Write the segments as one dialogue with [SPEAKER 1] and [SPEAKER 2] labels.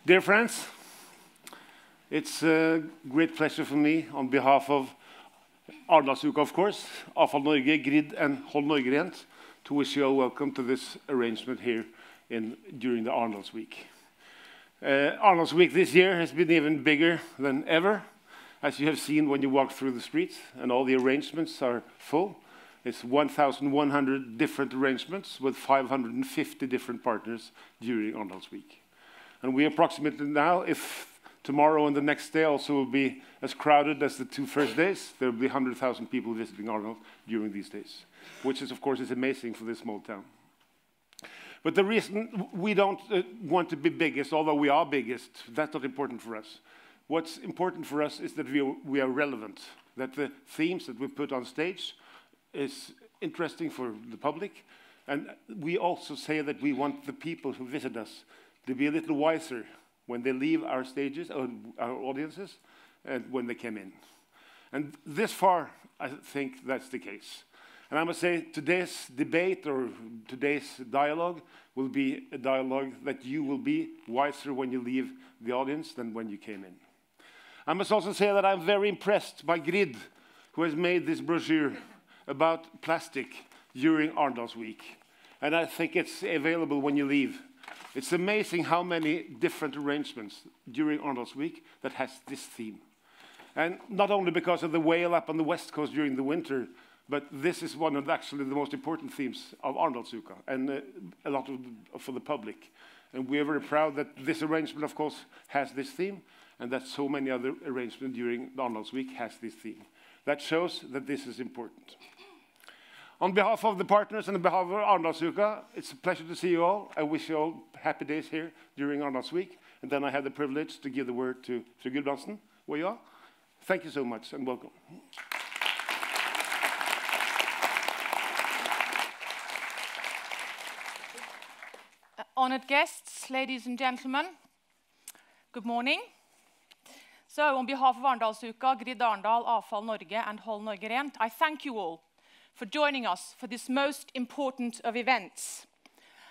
[SPEAKER 1] Dear friends, it's a great pleasure for me on behalf of Arendalsuka, of course, Avfall Norge, Grid and Hold Norge Rent, to wish you all welcome to this arrangement here during the Arendals Week. Arendals Week this year has been even bigger than ever, as you have seen when you walk through the streets, and all the arrangements are full. It's 1,100 different arrangements with 550 different partners during Arendals Week. And we approximately now, if tomorrow and the next day also will be as crowded as the 2 first days, there will be 100,000 people visiting Arendal during these days, which is, of course, is amazing for this small town. But the reason we don't want to be biggest, although we are biggest, that's not important for us. What's important for us is that we are relevant, that the themes that we put on stage is interesting for the public, and we also say that we want the people who visit us to be a little wiser when they leave our stages, or our audiences, and when they came in. And this far, I think that's the case. And I must say, today's debate or today's dialogue will be a dialogue that you will be wiser when you leave the audience than when you came in. I must also say that I'm very impressed by Grid, who has made this brochure about plastic during Arendals Week. And I think it's available when you leave. It's amazing how many different arrangements during Arendals Week that has this theme. And not only because of the whale up on the west coast during the winter, but this is one of actually the most important themes of Arendalsuka, and a lot for the public. And we are very proud that this arrangement, of course, has this theme, and that so many other arrangements during Arendals Week has this theme. That shows that this is important. On behalf of the partners and on behalf of Arendalsuka, it's a pleasure to see you all. I wish you all happy days here during Arendals Week. And then I have the privilege to give the word to Fru Gulbrandsen, where you are. Thank you so much and welcome.
[SPEAKER 2] Honored guests, ladies and gentlemen, good morning. So on behalf of Arendalsuka, Grid Arendal, Avfall Norge and Hold Norge Rent, I thank you all for joining us for this most important of events.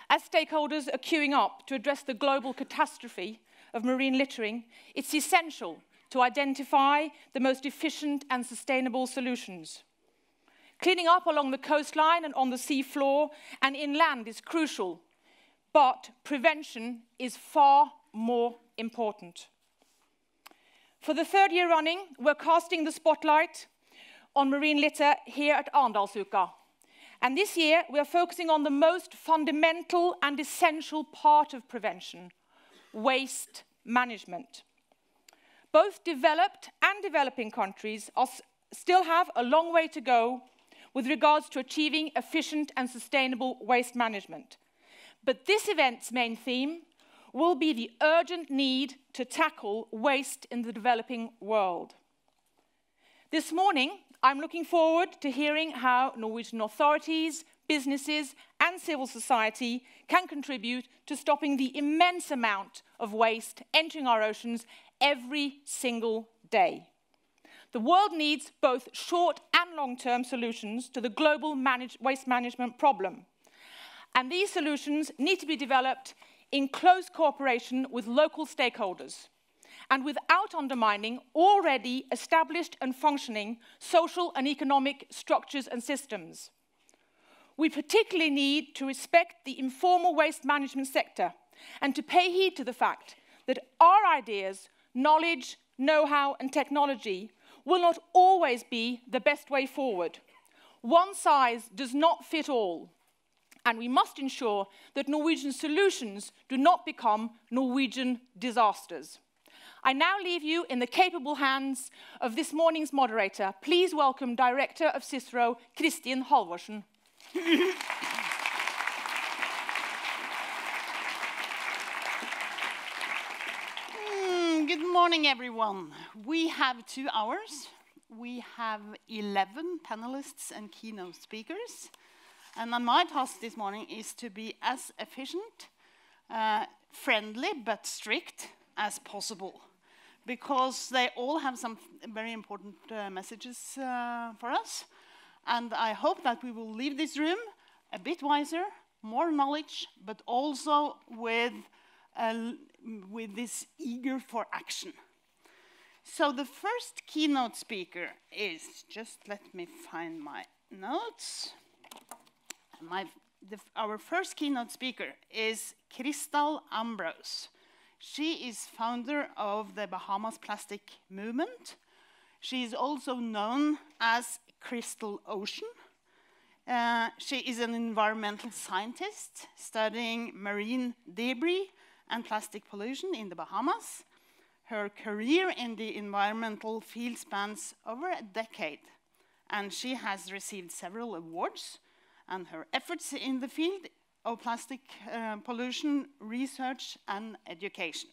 [SPEAKER 2] As stakeholders are queuing up to address the global catastrophe of marine littering, it's essential to identify the most efficient and sustainable solutions. Cleaning up along the coastline and on the sea floor and inland is crucial, but prevention is far more important. For the 3rd year running, we're casting the spotlight on marine litter here at Arendalsuka. And this year, we are focusing on the most fundamental and essential part of prevention, waste management. Both developed and developing countries still have a long way to go with regards to achieving efficient and sustainable waste management. But this event's main theme will be the urgent need to tackle waste in the developing world. This morning, I'm looking forward to hearing how Norwegian authorities, businesses, and civil society can contribute to stopping the immense amount of waste entering our oceans every single day. The world needs both short and long-term solutions to the global waste management problem. And these solutions need to be developed in close cooperation with local stakeholders, and without undermining already established and functioning social and economic structures and systems. We particularly need to respect the informal waste management sector and to pay heed to the fact that our ideas, knowledge, know-how and technology will not always be the best way forward. One size does not fit all, and we must ensure that Norwegian solutions do not become Norwegian disasters. I now leave you in the capable hands of this morning's moderator. Please welcome Director of CICERO, Kristin Halvorsen.
[SPEAKER 3] Good morning, everyone. We have 2 hours. We have 11 panelists and keynote speakers. And my task this morning is to be as efficient, friendly, but strict as possible, because they all have some very important messages for us. And I hope that we will leave this room a bit wiser, more knowledge, but also with with this eager for action. So the first keynote speaker is, just let me find my notes. Our first keynote speaker is Kristal Ambrose. She is founder of the Bahamas Plastic Movement. She is also known as Kristal Ocean. She is an environmental scientist studying marine debris and plastic pollution in the Bahamas. Her career in the environmental field spans over a decade, and she has received several awards, and her efforts in the field of plastic pollution research and education.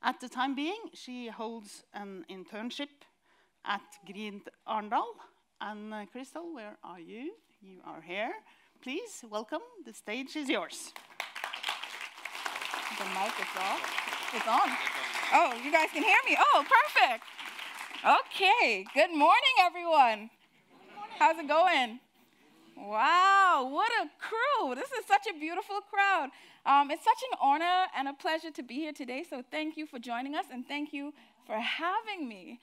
[SPEAKER 3] At the time being, she holds an internship at Grid Arendal. And Kristal, where are you? You are here. Please, welcome. The stage is yours.
[SPEAKER 4] The mic is off. It's on. Oh, you guys can hear me? Oh, perfect. Okay. Good morning, everyone. Good morning. How's it going? Wow, what a crew. This is such a beautiful crowd. It's such an honor and a pleasure to be here today, so thank you for joining us, and thank you for having me.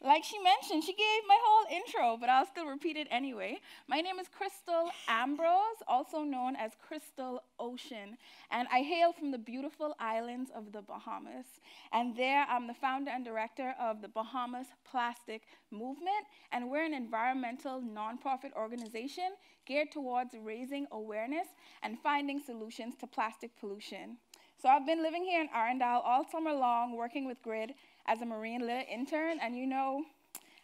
[SPEAKER 4] Like she mentioned, she gave my whole intro, but I'll still repeat it anyway. My name is Kristal Ambrose, also known as Kristal Ocean, and I hail from the beautiful islands of the Bahamas. And there, I'm the founder and director of the Bahamas Plastic Movement, and we're an environmental nonprofit organization geared towards raising awareness and finding solutions to plastic pollution. So I've been living here in Arendal all summer long, working with Grid as a marine lit intern, and you know,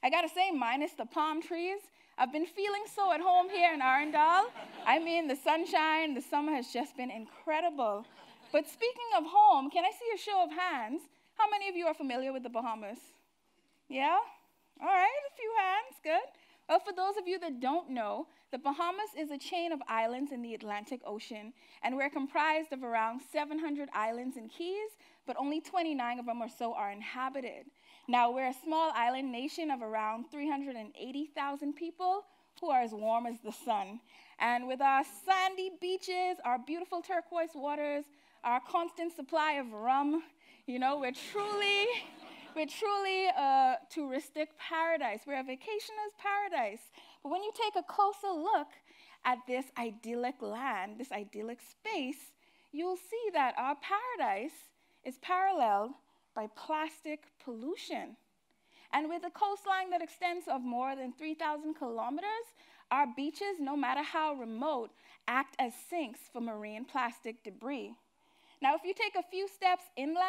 [SPEAKER 4] I gotta say, minus the palm trees, I've been feeling so at home here in Arendal. I mean, the sunshine, the summer has just been incredible. But speaking of home, can I see a show of hands? How many of you are familiar with the Bahamas? Yeah? All right, a few hands, good. Well, for those of you that don't know, the Bahamas is a chain of islands in the Atlantic Ocean, and we're comprised of around 700 islands and keys, but only 29 of them or so are inhabited. Now, we're a small island nation of around 380,000 people who are as warm as the sun. And with our sandy beaches, our beautiful turquoise waters, our constant supply of rum, you know, we're truly a touristic paradise. We're a vacationer's paradise. But when you take a closer look at this idyllic land, this idyllic space, you'll see that our paradise is paralleled by plastic pollution. And with a coastline that extends of more than 3,000 kilometers, our beaches, no matter how remote, act as sinks for marine plastic debris. Now, if you take a few steps inland,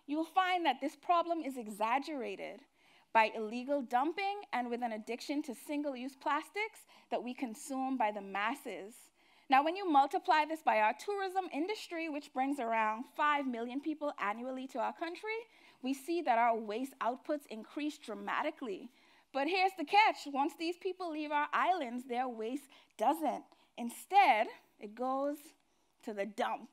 [SPEAKER 4] you'll find that this problem is exaggerated by illegal dumping and with an addiction to single-use plastics that we consume by the masses. Now, when you multiply this by our tourism industry, which brings around 5 million people annually to our country, we see that our waste outputs increase dramatically. But here's the catch. Once these people leave our islands, their waste doesn't. Instead, it goes to the dump.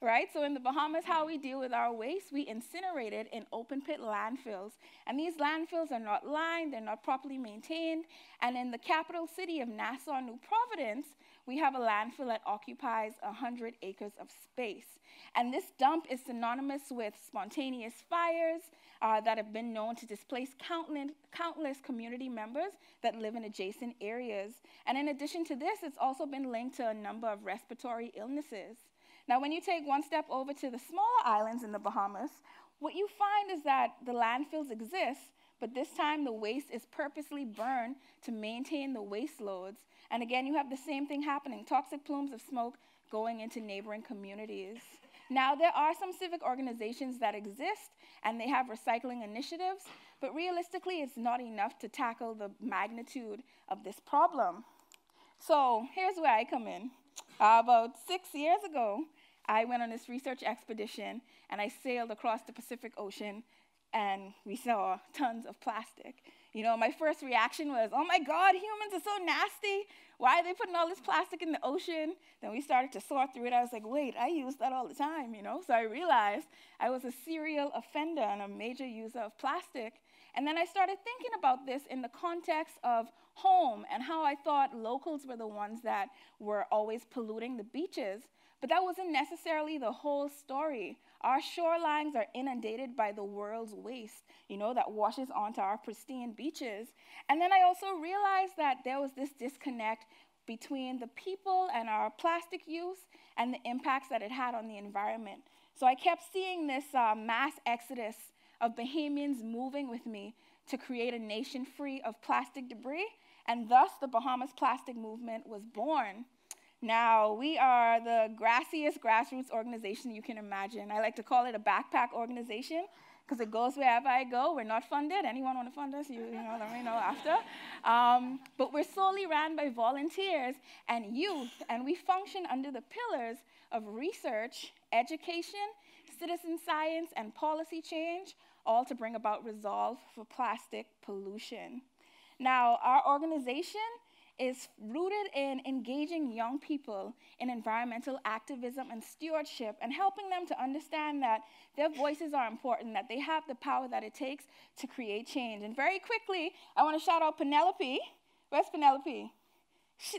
[SPEAKER 4] Right? So in the Bahamas, how we deal with our waste, we incinerate it in open pit landfills. And these landfills are not lined, they're not properly maintained. And in the capital city of Nassau, New Providence, we have a landfill that occupies 100 acres of space. And this dump is synonymous with spontaneous fires that have been known to displace countless community members that live in adjacent areas. And in addition to this, it's also been linked to a number of respiratory illnesses. Now, when you take one step over to the smaller islands in the Bahamas, what you find is that the landfills exist, but this time the waste is purposely burned to maintain the waste loads. And again, you have the same thing happening, toxic plumes of smoke going into neighboring communities. Now, there are some civic organizations that exist, and they have recycling initiatives, but realistically, it's not enough to tackle the magnitude of this problem. So here's where I come in. About 6 years ago, I went on this research expedition, and I sailed across the Pacific Ocean, and we saw tons of plastic. You know, my first reaction was, oh my God, humans are so nasty. Why are they putting all this plastic in the ocean? Then we started to sort through it. I was like, wait, I use that all the time, you know? So I realized I was a serial offender and a major user of plastic. And then I started thinking about this in the context of home and how I thought locals were the ones that were always polluting the beaches. But that wasn't necessarily the whole story. Our shorelines are inundated by the world's waste, that washes onto our pristine beaches. And then I also realized that there was this disconnect between the people and our plastic use and the impacts that it had on the environment. So I kept seeing this mass exodus of Bahamians moving with me to create a nation free of plastic debris, and thus the Bahamas Plastic Movement was born. Now, we are the grassiest grassroots organization you can imagine. I like to call it a backpack organization because it goes wherever I go. We're not funded. Anyone want to fund us? You let me know after. But we're solely ran by volunteers and youth, and we function under the pillars of research, education, citizen science, and policy change, all to bring about resolve for plastic pollution. Now, our organization is rooted in engaging young people in environmental activism and stewardship and helping them to understand that their voices are important, that they have the power that it takes to create change. And very quickly, I want to shout out Penelope. Where's Penelope?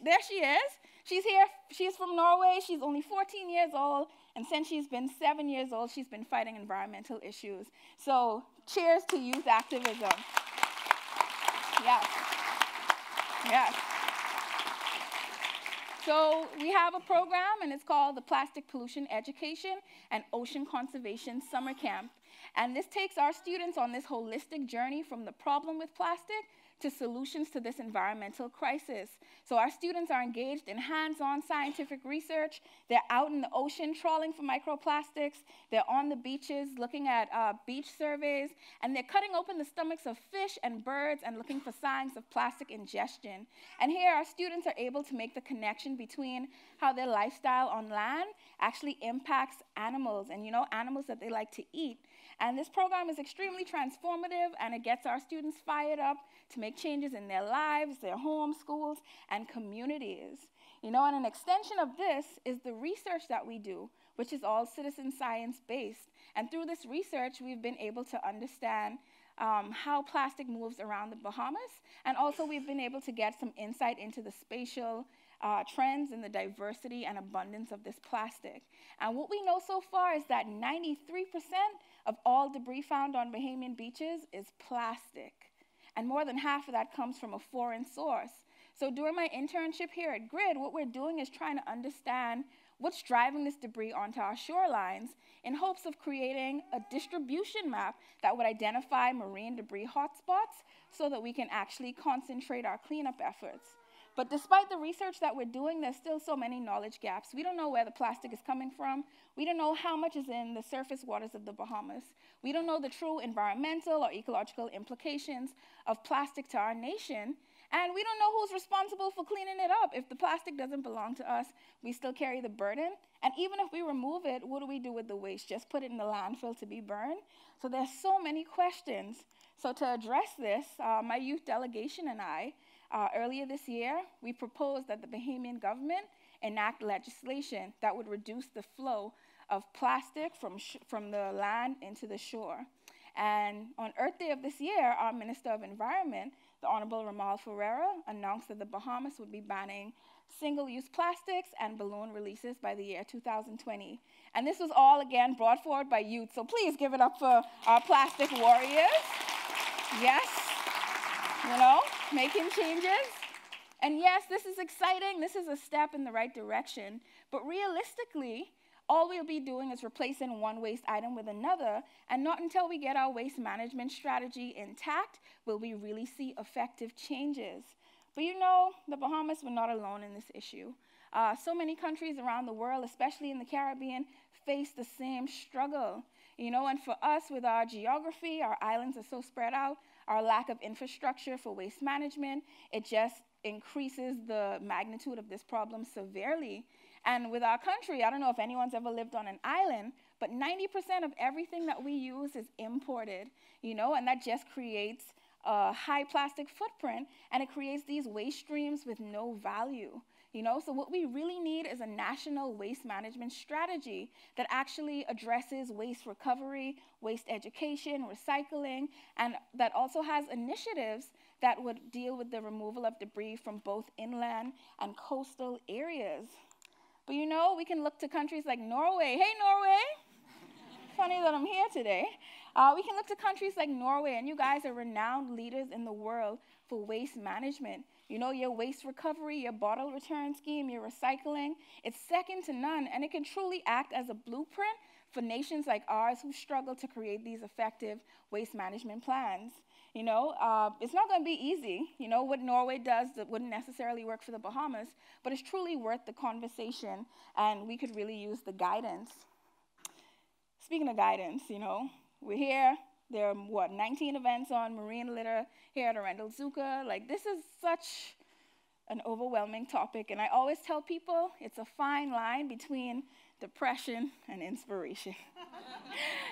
[SPEAKER 4] There she is. She's here. She's from Norway. She's only 14 years old. And since she's been 7 years old, she's been fighting environmental issues. So cheers to youth activism. Yes. Yes. So we have a program, and it's called the Plastic Pollution Education and Ocean Conservation Summer Camp. And this takes our students on this holistic journey from the problem with plastic to solutions to this environmental crisis. So our students are engaged in hands-on scientific research. They're out in the ocean trawling for microplastics. They're on the beaches looking at beach surveys. And they're cutting open the stomachs of fish and birds and looking for signs of plastic ingestion. And here our students are able to make the connection between how their lifestyle on land actually impacts animals, and animals that they like to eat. And this program is extremely transformative, and it gets our students fired up to make changes in their lives, their homes, schools, and communities. And an extension of this is the research that we do, which is all citizen science-based. And through this research, we've been able to understand how plastic moves around the Bahamas, and also we've been able to get some insight into the spatial trends and the diversity and abundance of this plastic. And what we know so far is that 93% of all debris found on Bahamian beaches is plastic. And more than half of that comes from a foreign source. So during my internship here at GRID, what we're doing is trying to understand what's driving this debris onto our shorelines in hopes of creating a distribution map that would identify marine debris hotspots so that we can actually concentrate our cleanup efforts. But despite the research that we're doing, there's still so many knowledge gaps. We don't know where the plastic is coming from. We don't know how much is in the surface waters of the Bahamas. We don't know the true environmental or ecological implications of plastic to our nation. And we don't know who's responsible for cleaning it up. If the plastic doesn't belong to us, we still carry the burden. And even if we remove it, what do we do with the waste? Just put it in the landfill to be burned? So there's so many questions. So to address this, my youth delegation and I, earlier this year, we proposed that the Bahamian government enact legislation that would reduce the flow of plastic from the land into the shore. And on Earth Day of this year, our Minister of Environment, the Honorable Ramal Ferreira, announced that the Bahamas would be banning single-use plastics and balloon releases by the year 2020. And this was all, again, brought forward by youth. So please give it up for our plastic warriors. Yes, making changes. And yes, this is exciting. This is a step in the right direction. But realistically, all we'll be doing is replacing one waste item with another, and not until we get our waste management strategy intact will we really see effective changes. But the Bahamas were not alone in this issue. So many countries around the world, especially in the Caribbean, face the same struggle. And for us, with our geography, our islands are so spread out, our lack of infrastructure for waste management, it just increases the magnitude of this problem severely. And with our country, I don't know if anyone's ever lived on an island, but 90% of everything that we use is imported, and that just creates a high plastic footprint, and it creates these waste streams with no value. So what we really need is a national waste management strategy that actually addresses waste recovery, waste education, recycling, and that also has initiatives that would deal with the removal of debris from both inland and coastal areas. But you know, we can look to countries like Norway. Hey, Norway! Funny that I'm here today. We can look to countries like Norway, and you guys are renowned leaders in the world for waste management. You know, your waste recovery, your bottle return scheme, your recycling, it's second to none, and it can truly act as a blueprint for nations like ours who struggle to create these effective waste management plans. You know, it's not going to be easy. You know, what Norway does that wouldn't necessarily work for the Bahamas, but it's truly worth the conversation, and we could really use the guidance. Speaking of guidance, you know, we're here. There are, 19 events on marine litter here at Arendalsuka. Like, this is such an overwhelming topic, and I always tell people it's a fine line between depression and inspiration.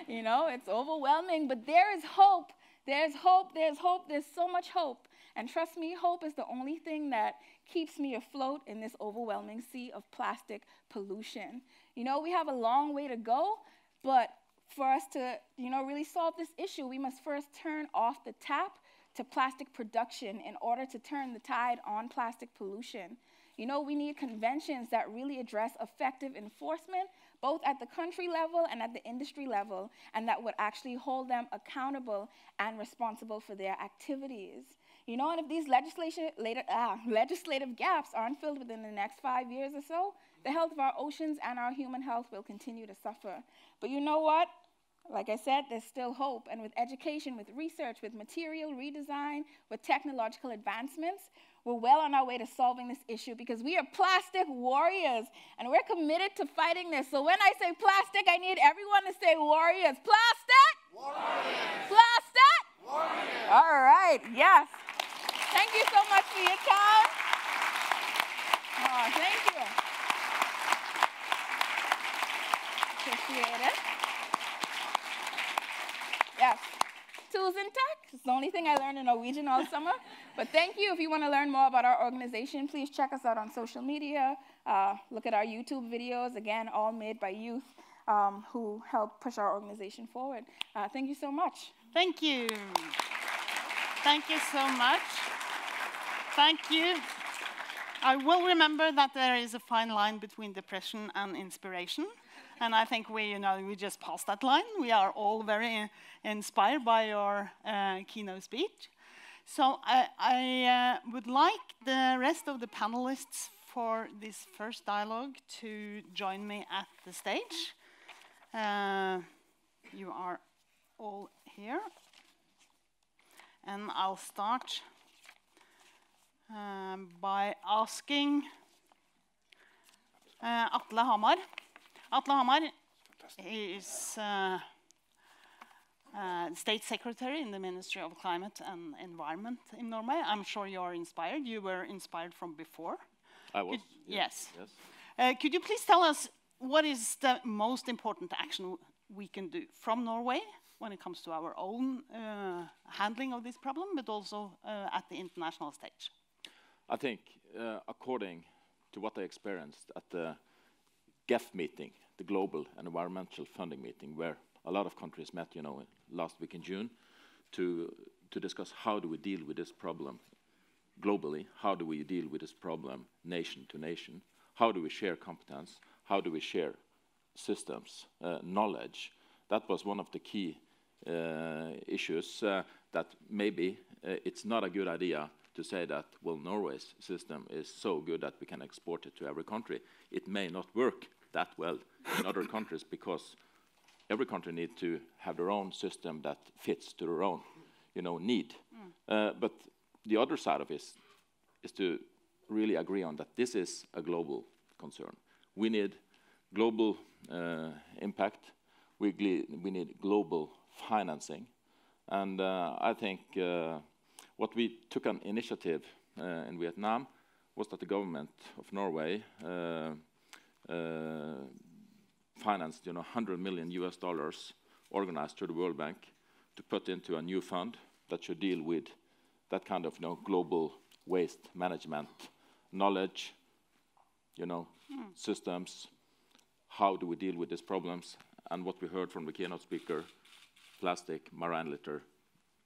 [SPEAKER 4] You know, it's overwhelming, but there is hope. There's hope, there's hope, there's so much hope. And trust me, hope is the only thing that keeps me afloat in this overwhelming sea of plastic pollution. You know, we have a long way to go, but for us to, you know, really solve this issue, we must first turn off the tap to plastic production in order to turn the tide on plastic pollution. You know, we need conventions that really address effective enforcement, both at the country level and at the industry level, and that would actually hold them accountable and responsible for their activities. You know, and if these legislative gaps aren't filled within the next 5 years or so, the health of our oceans and our human health will continue to suffer. But you know what? Like I said, there's still hope. And with education, with research, with material redesign, with technological advancements, we're well on our way to solving this issue because we are plastic warriors, and we're committed to fighting this. So when I say plastic, I need everyone to say warriors. Plastic? Warriors. Plastic? Warriors. All right, yes. Thank you so much for your time. Oh, thank you. Appreciate it. Yes. Tools and tech. It's the only thing I learned in Norwegian all summer. But thank you. If you want to learn more about our organization, please check us out on social media. Look at our YouTube videos, again, all made by youth who help push our organization forward. Thank you so much.
[SPEAKER 3] Thank you. Thank you so much. Thank you. I will remember that there is a fine line between depression and inspiration. And I think we just passed that line. We are all very inspired by your keynote speech. So I would like the rest of the panelists for this first dialogue to join me at the stage. You are all here. And I'll start by asking Atle Hamar. Atle Hamar is State Secretary in the Ministry of Climate and Environment in Norway. I'm sure you're inspired. You were inspired from before.
[SPEAKER 5] I was.
[SPEAKER 3] Yes.
[SPEAKER 5] Yes.
[SPEAKER 3] Could you please tell us what is the most important action we can do from Norway when it comes to our own handling of this problem, but also at the international stage?
[SPEAKER 5] I think, according to what I experienced at the GEF meeting, the Global Environmental Funding meeting, where a lot of countries met, last week in June, to discuss how do we deal with this problem globally, how do we deal with this problem nation to nation, how do we share competence, how do we share systems, knowledge. That was one of the key issues that maybe it's not a good idea to say that, well, Norway's system is so good that we can export it to every country. It may not work that well in other countries because every country needs to have their own system that fits to their own, need. But the other side of it is to really agree on that this is a global concern. We need global impact. We need global financing. And I think what we took an initiative in Vietnam was that the government of Norway financed, $100 million organized through the World Bank to put into a new fund that should deal with that kind of, global waste management knowledge, systems. How do we deal with these problems? And what we heard from the keynote speaker, plastic, marine litter,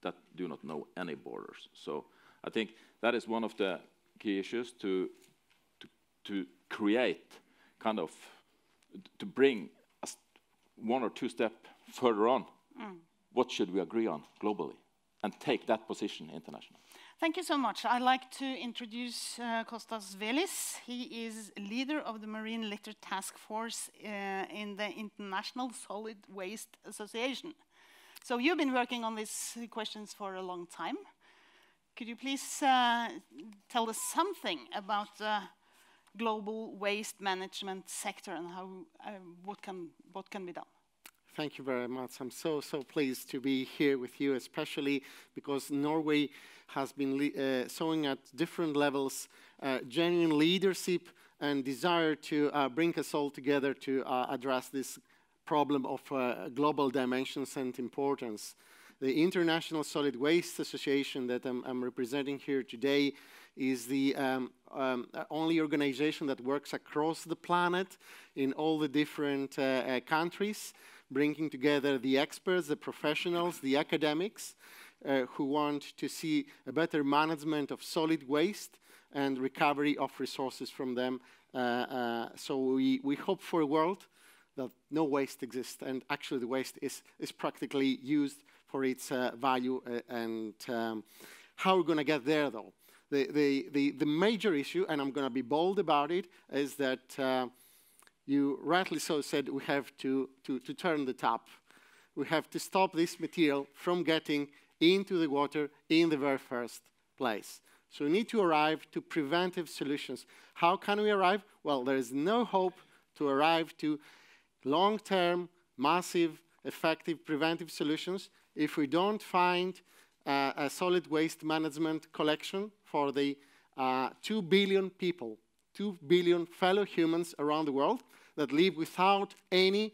[SPEAKER 5] that do not know any borders. So I think that is one of the key issues to create kind of to bring us one or two steps further on. What should we agree on globally and take that position internationally?
[SPEAKER 3] Thank you so much. I'd like to introduce Kostas Velis. He is leader of the Marine Litter Task Force in the International Solid Waste Association. So you've been working on these questions for a long time. Could you please tell us something about the global waste management sector and how what can be done?
[SPEAKER 6] Thank you very much. I'm so pleased to be here with you, especially because Norway has been showing at different levels genuine leadership and desire to bring us all together to address this problem of global dimensions and importance. The International Solid Waste Association that I'm representing here today is the only organization that works across the planet in all the different countries, bringing together the experts, the professionals, the academics, who want to see a better management of solid waste and recovery of resources from them. So we hope for a world that no waste exists, and actually the waste is practically used for its value. And how we're going to get there, though? The major issue, and I'm going to be bold about it, is that you rightly so said we have to turn the tap. We have to stop this material from getting into the water in the very first place. So we need to arrive to preventive solutions. How can we arrive? Well, there is no hope to arrive to long-term, massive, effective preventive solutions if we don't find a solid waste management collection for the 2 billion people, 2 billion fellow humans around the world that live without any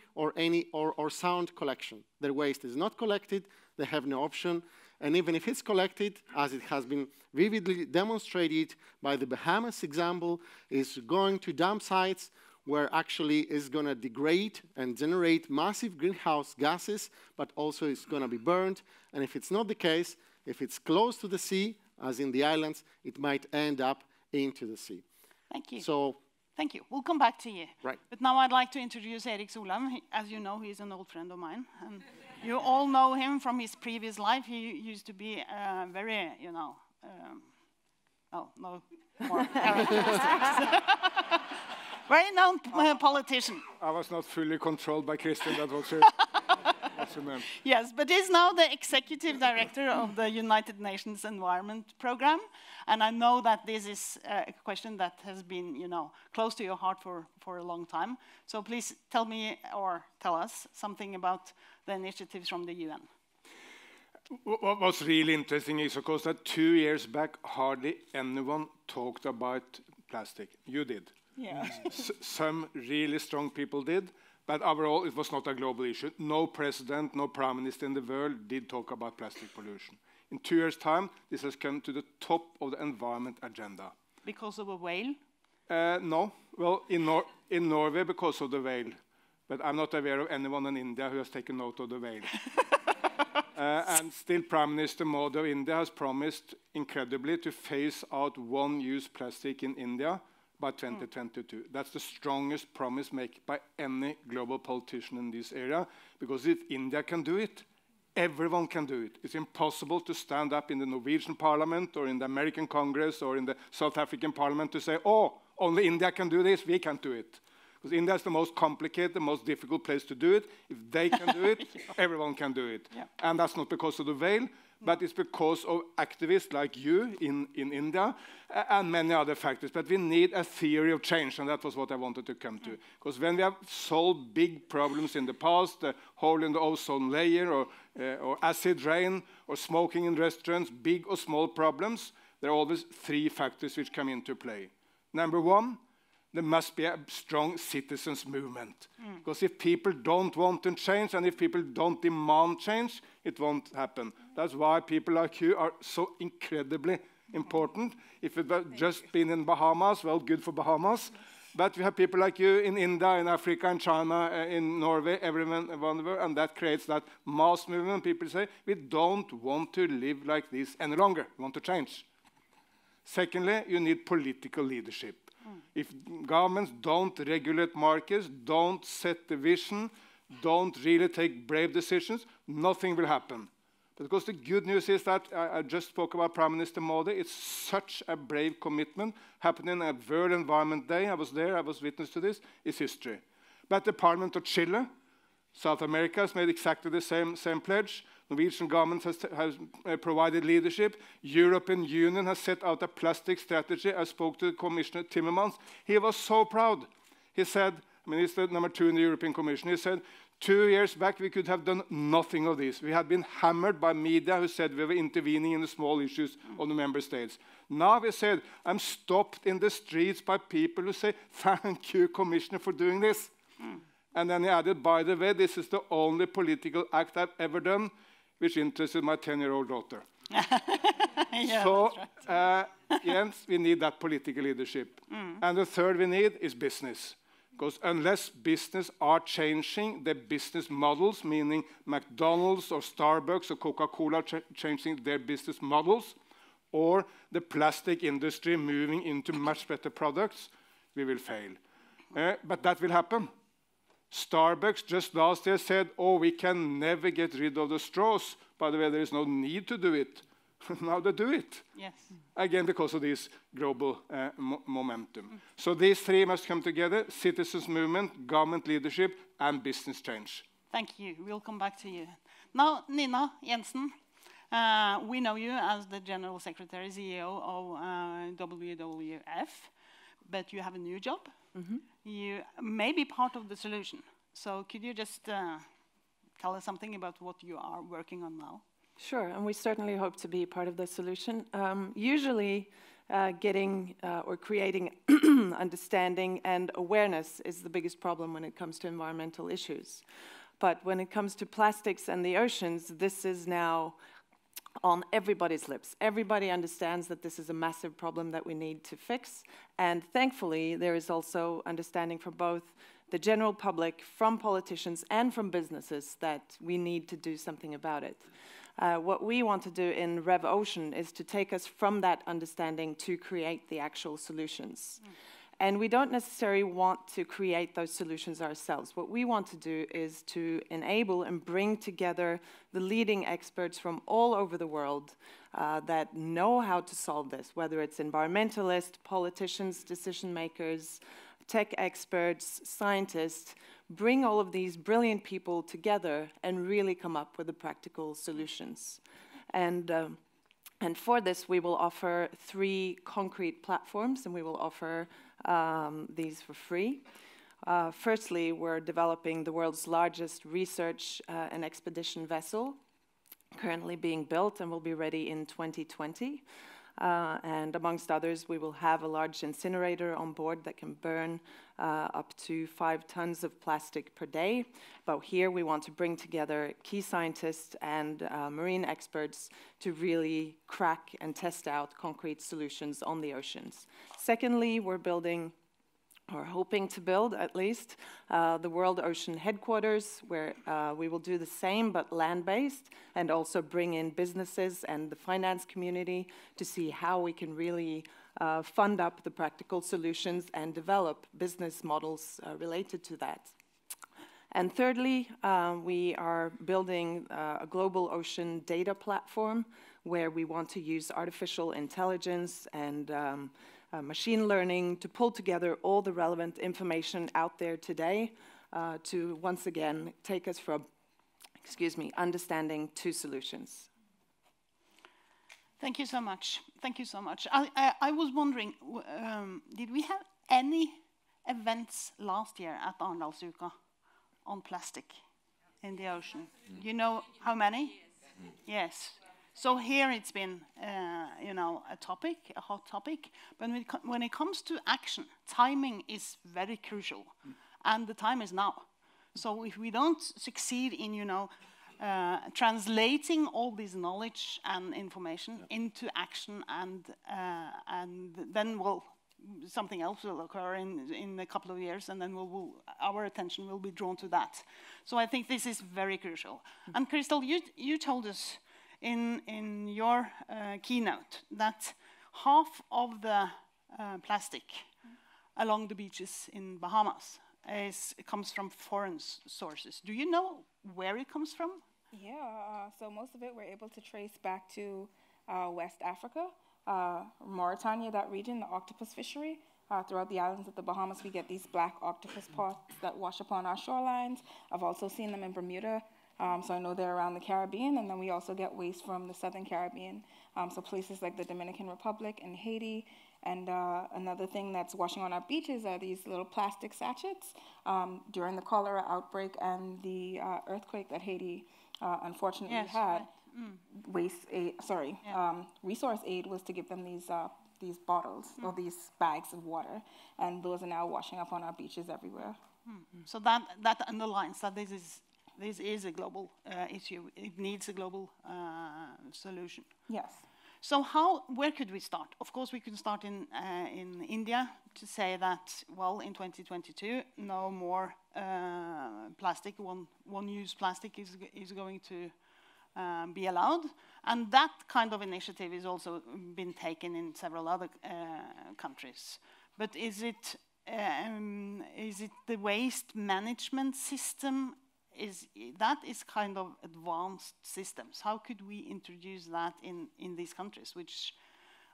[SPEAKER 6] sound collection. Their waste is not collected, they have no option, and even if it's collected, as it has been vividly demonstrated by the Bahamas example, is going to dump sites where actually is going to degrade and generate massive greenhouse gases, but also it's going to be burned. And if it's not the case, if it's close to the sea, as in the islands, it might end up into the sea.
[SPEAKER 3] Thank you.
[SPEAKER 6] So,
[SPEAKER 3] thank you. We'll come back to you.
[SPEAKER 6] Right.
[SPEAKER 3] But now I'd like to introduce Erik Solheim. As you know, he's an old friend of mine. And you all know him from his previous life. He used to be very, you know, oh, no more characteristics. Very known politician.
[SPEAKER 7] I was not fully controlled by Kristin, that was it.
[SPEAKER 3] Yes, but he's now the executive director of the United Nations Environment Program. And I know that this is a question that has been, you know, close to your heart for a long time. So please tell me or tell us something about the initiatives from the UN.
[SPEAKER 7] What was really interesting is, of course, that 2 years back, hardly anyone talked about plastic. You did.
[SPEAKER 3] Yeah.
[SPEAKER 7] Some really strong people did, but overall it was not a global issue. No president, no prime minister in the world did talk about plastic pollution. In 2 years' time, this has come to the top of the environment agenda.
[SPEAKER 3] Because of a whale?
[SPEAKER 7] No. Well, in Norway, because of the whale. But I'm not aware of anyone in India who has taken note of the whale. And still, Prime Minister Modi of India has promised, incredibly, to phase out one-use plastic in India by 2022. That's the strongest promise made by any global politician in this area, because if India can do it, everyone can do it. It's impossible to stand up in the Norwegian parliament or in the American Congress or in the South African parliament to say, oh, only India can do this, we can't do it. Because India is the most complicated, the most difficult place to do it. If they can do it, everyone can do it. Yeah. And that's not because of the whale, but it's because of activists like you in India and many other factors. But we need a theory of change, and that was what I wanted to come to. Because when we have solved big problems in the past, the hole in the ozone layer or acid rain or smoking in restaurants, big or small problems, there are always 3 factors which come into play. Number 1, there must be a strong citizens' movement. Because if people don't want to change and if people don't demand change, it won't happen. That's why people like you are so incredibly important. If it had just been in Bahamas, well, good for Bahamas. But we have people like you in India, in Africa, in China, in Norway, everyone around the world, and that creates that mass movement. People say, we don't want to live like this any longer. We want to change. Secondly, you need political leadership. If governments don't regulate markets, don't set the vision, don't really take brave decisions, nothing will happen. Because the good news is that I just spoke about Prime Minister Modi. It's such a brave commitment happening at World Environment Day. I was there, I was witness to this. It's history. But the Parliament of Chile, South America, has made exactly the same pledge. Norwegian government has provided leadership. European Union has set out a plastic strategy. I spoke to Commissioner Timmermans. He was so proud. He said, I mean, he's the number 2 in the European Commission. He said, 2 years back, we could have done nothing of this. We had been hammered by media who said we were intervening in the small issues of the member states. Now we said, I'm stopped in the streets by people who say, thank you, Commissioner, for doing this. And then he added, by the way, this is the only political act I've ever done which interested my 10-year-old daughter.
[SPEAKER 3] Yeah,
[SPEAKER 7] so,
[SPEAKER 3] right.
[SPEAKER 7] Jens, we need that political leadership. And the third we need is business. Because unless business are changing their business models, meaning McDonald's or Starbucks or Coca-Cola changing their business models, or the plastic industry moving into much better products, we will fail. But that will happen. Starbucks just last year said, oh, we can never get rid of the straws. By the way, there is no need to do it. Now they do it.
[SPEAKER 3] Yes.
[SPEAKER 7] Again, because of this global momentum. So these three must come together: citizens' movement, government leadership, and business change.
[SPEAKER 3] Thank you. We'll come back to you. Now, Nina Jensen, we know you as the General Secretary, CEO of WWF, but you have a new job. You may be part of the solution. So could you just tell us something about what you are working on now?
[SPEAKER 8] Sure, and we certainly hope to be part of the solution. Usually getting or creating understanding and awareness is the biggest problem when it comes to environmental issues. But when it comes to plastics and the oceans, this is now on everybody's lips. Everybody understands that this is a massive problem that we need to fix. And thankfully, there is also understanding from both the general public, from politicians, and from businesses that we need to do something about it. What we want to do in Rev Ocean is to take us from that understanding to create the actual solutions. And we don't necessarily want to create those solutions ourselves. What we want to do is to enable and bring together the leading experts from all over the world that know how to solve this, whether it's environmentalists, politicians, decision makers, tech experts, scientists. Bring all of these brilliant people together and really come up with the practical solutions. And for this, we will offer 3 concrete platforms, and we will offer these for free. Firstly, we're developing the world's largest research and expedition vessel, currently being built and will be ready in 2020. And amongst others, we will have a large incinerator on board that can burn up to 5 tons of plastic per day. But here we want to bring together key scientists and marine experts to really crack and test out concrete solutions on the oceans. Secondly, we're building, or hoping to build at least, the World Ocean Headquarters, where we will do the same but land-based, and also bring in businesses and the finance community to see how we can really fund up the practical solutions and develop business models related to that. And thirdly, we are building a global ocean data platform where we want to use artificial intelligence and machine learning to pull together all the relevant information out there today to once again take us from, understanding to solutions.
[SPEAKER 3] Thank you so much. Thank you so much. I was wondering, did we have any events last year at Arendalsuka on plastic in the ocean? You know how many? Yes. So here it's been, you know, a topic, a hot topic. But when it comes to action, timing is very crucial, and the time is now. So if we don't succeed in, you know, translating all this knowledge and information into action, and then something else will occur in a couple of years, and then our attention will be drawn to that. So I think this is very crucial. And Kristal, you told us in your keynote that half of the plastic along the beaches in Bahamas it comes from foreign sources. Do you know where it comes from?
[SPEAKER 4] Yeah, so most of it we're able to trace back to West Africa, Mauritania, that region, the octopus fishery. Throughout the islands of the Bahamas, we get these black octopus pots that wash upon our shorelines. I've also seen them in Bermuda, so I know they're around the Caribbean, and then we also get waste from the Southern Caribbean, so places like the Dominican Republic and Haiti. And another thing that's washing on our beaches are these little plastic sachets. During the cholera outbreak and the earthquake that Haiti unfortunately had, resource aid was to give them these bottles or these bags of water, and those are now washing up on our beaches everywhere.
[SPEAKER 3] So that underlines that this is a global issue. It needs a global solution.
[SPEAKER 4] Yes.
[SPEAKER 3] So where could we start? Of course, we can start in India to say that, well, in 2022, no more plastic, one-use plastic is going to be allowed. And that kind of initiative has also been taken in several other countries. But is it the waste management system? That is kind of advanced systems. How could we introduce that in these countries, which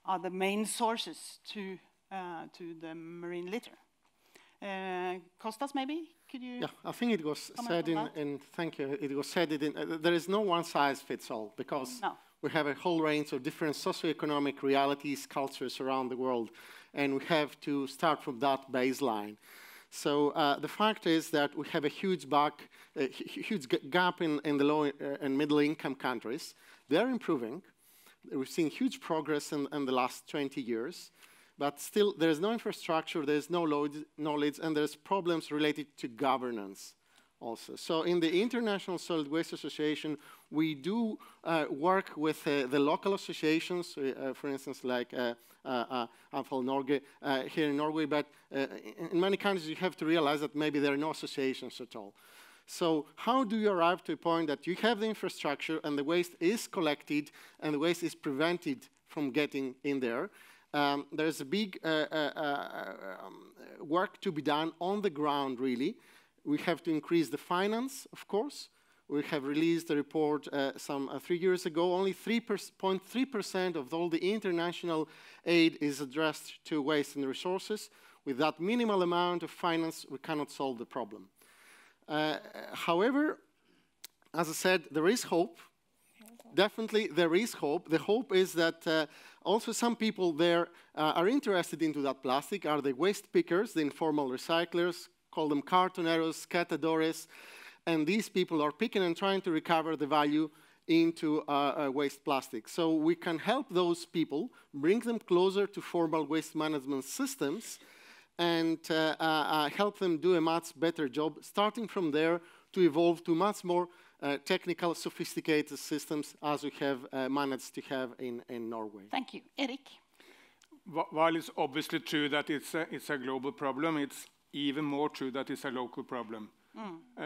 [SPEAKER 3] are the main sources to the marine litter? Kostas, maybe? Could you?
[SPEAKER 6] Yeah, I think it was said thank you. It was said there is no one size fits all, because we have a whole range of different socioeconomic realities, cultures around the world, and we have to start from that baseline. So the fact is that we have a huge gap in the low and middle income countries. They're improving. We've seen huge progress in the last 20 years. But still, there's no infrastructure, there's no knowledge, and there's problems related to governance also. So in the International Solid Waste Association, we do work with the local associations, for instance, like Avfall Norge here in Norway, but in many countries you have to realize that maybe there are no associations at all. So how do you arrive to a point that you have the infrastructure and the waste is collected and the waste is prevented from getting in there? There's a big work to be done on the ground, really. We have to increase the finance, of course. We have released a report some 3 years ago. Only 3.3% of all the international aid is addressed to waste and resources. With that minimal amount of finance, we cannot solve the problem. However, as I said, there is hope. Definitely, there is hope. The hope is that also some people there are interested into that plastic, are the waste pickers, the informal recyclers, call them cartoneros, catadores, and these people are picking and trying to recover the value into waste plastic. So we can help those people, bring them closer to formal waste management systems, and help them do a much better job, starting from there to evolve to much more technical, sophisticated systems as we have managed to have in Norway.
[SPEAKER 3] Thank you. Erik?
[SPEAKER 7] While it's obviously true that it's a global problem, it's even more true that it's a local problem.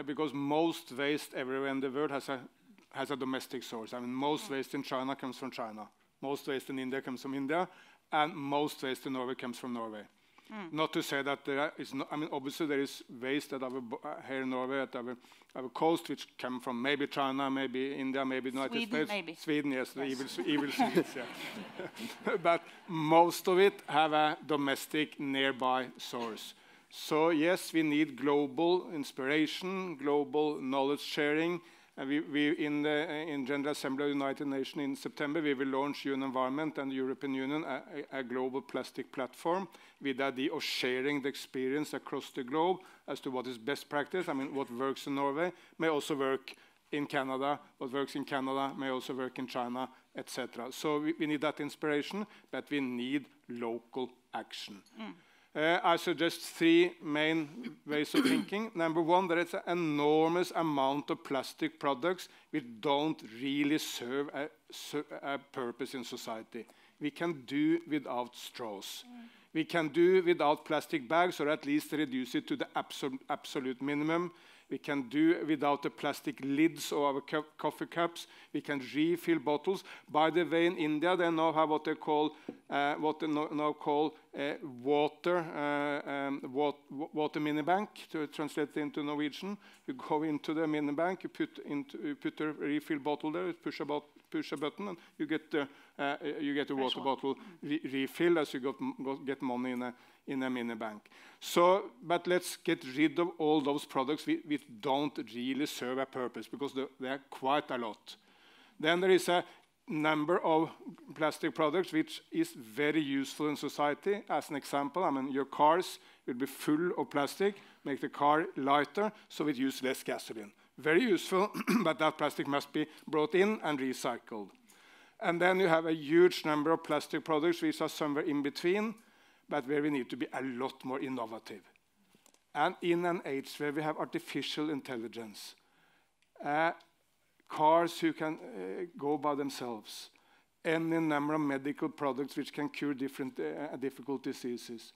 [SPEAKER 7] Because most waste everywhere in the world has a domestic source. I mean, most waste in China comes from China. Most waste in India comes from India. And most waste in Norway comes from Norway. Not to say that there is no, I mean, obviously there is waste at here in Norway at our coast, which come from maybe China, maybe India, maybe United States.
[SPEAKER 3] Maybe.
[SPEAKER 7] Sweden, yes, the evil Swedes, yeah. But most of it have a domestic nearby source. So yes, we need global inspiration, global knowledge sharing. And we in General Assembly of the United Nations in September, we will launch UN Environment and the European Union a global plastic platform with the idea of sharing the experience across the globe as to what is best practice. I mean, what works in Norway may also work in Canada. What works in Canada may also work in China, etc. So we need that inspiration, but we need local action. I suggest 3 main ways of thinking. Number 1, there is an enormous amount of plastic products which don't really serve a purpose in society. We can do without straws. We can do without plastic bags, or at least reduce it to the absolute minimum. We can do without the plastic lids of our coffee cups. We can refill bottles. By the way, in India, they now have what they now call water mini bank, to translate it into Norwegian. You go into the mini bank, you put a refill bottle there, push a button, and you get the water bottle refilled as you get money in a mini bank. So, but let's get rid of all those products which don't really serve a purpose, because there are quite a lot. Then there is a number of plastic products which is very useful in society. As an example, I mean, your cars will be full of plastic, make the car lighter, so it uses less gasoline. Very useful, but that plastic must be brought in and recycled. And then you have a huge number of plastic products which are somewhere in between, but where we need to be a lot more innovative. And in an age where we have artificial intelligence, cars who can go by themselves, any number of medical products which can cure different difficult diseases.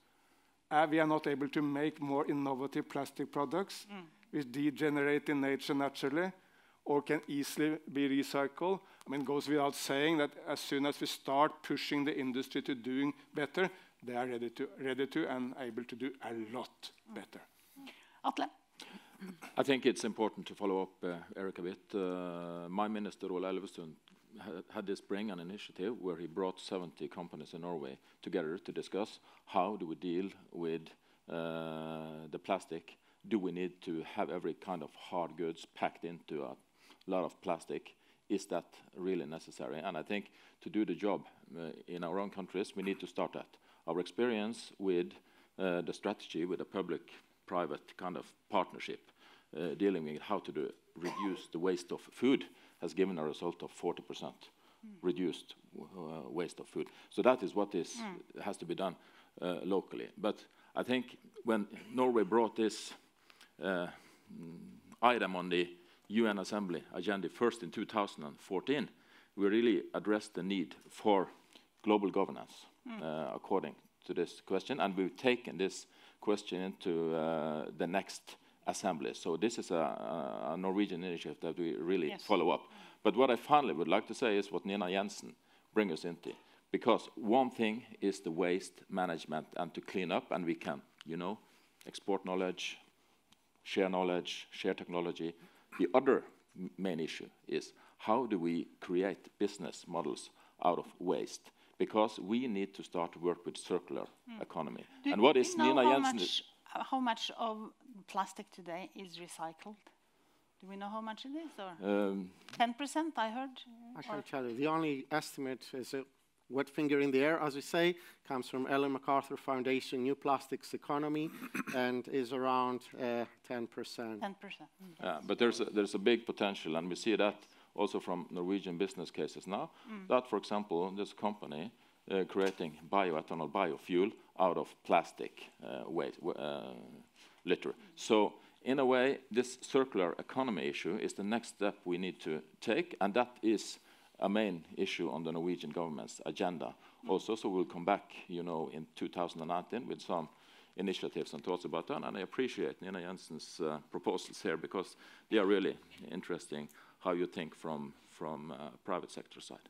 [SPEAKER 7] We are not able to make more innovative plastic products which degenerate in nature naturally or can easily be recycled. I mean, it goes without saying that as soon as we start pushing the industry to doing better, they are ready to and able to do a lot better.
[SPEAKER 3] Atle?
[SPEAKER 5] I think it's important to follow up Erik a bit. My minister, Ole Elvestuen, had this spring an initiative where he brought 70 companies in Norway together to discuss how do we deal with the plastic. Do we need to have every kind of hard goods packed into a lot of plastic? Is that really necessary? And I think to do the job in our own countries, we need to start that. Our experience with the strategy with a public-private kind of partnership dealing with how to reduce the waste of food has given a result of 40% reduced waste of food. So that is what has to be done locally. But I think when Norway brought this item on the UN Assembly agenda first in 2014, we really addressed the need for global governance according to this question, and we've taken this question into the next assembly. So this is a Norwegian initiative that we really follow up. But what I finally would like to say is what Nina Jensen brings us into, because one thing is the waste management and to clean up, and we can, export knowledge, share technology. The other main issue is how do we create business models out of waste? Because we need to start to work with circular economy. And what is Nina Jensen?
[SPEAKER 3] How much of plastic today is recycled? Do we know how much it is? Or 10%, I heard?
[SPEAKER 6] I can't tell you. The only estimate is a wet finger in the air, as we say, comes from Ellen MacArthur Foundation New Plastics Economy, and is around 10%.
[SPEAKER 3] 10%.
[SPEAKER 5] But there's a big potential, and we see that also from Norwegian business cases now. That, for example, this company creating bioethanol, biofuel out of plastic waste, litter. So in a way, this circular economy issue is the next step we need to take, and that is a main issue on the Norwegian government's agenda also. So we'll come back, in 2019 with some initiatives and thoughts about that. And I appreciate Nina Jensen's proposals here, because they are really interesting how you think from private sector side.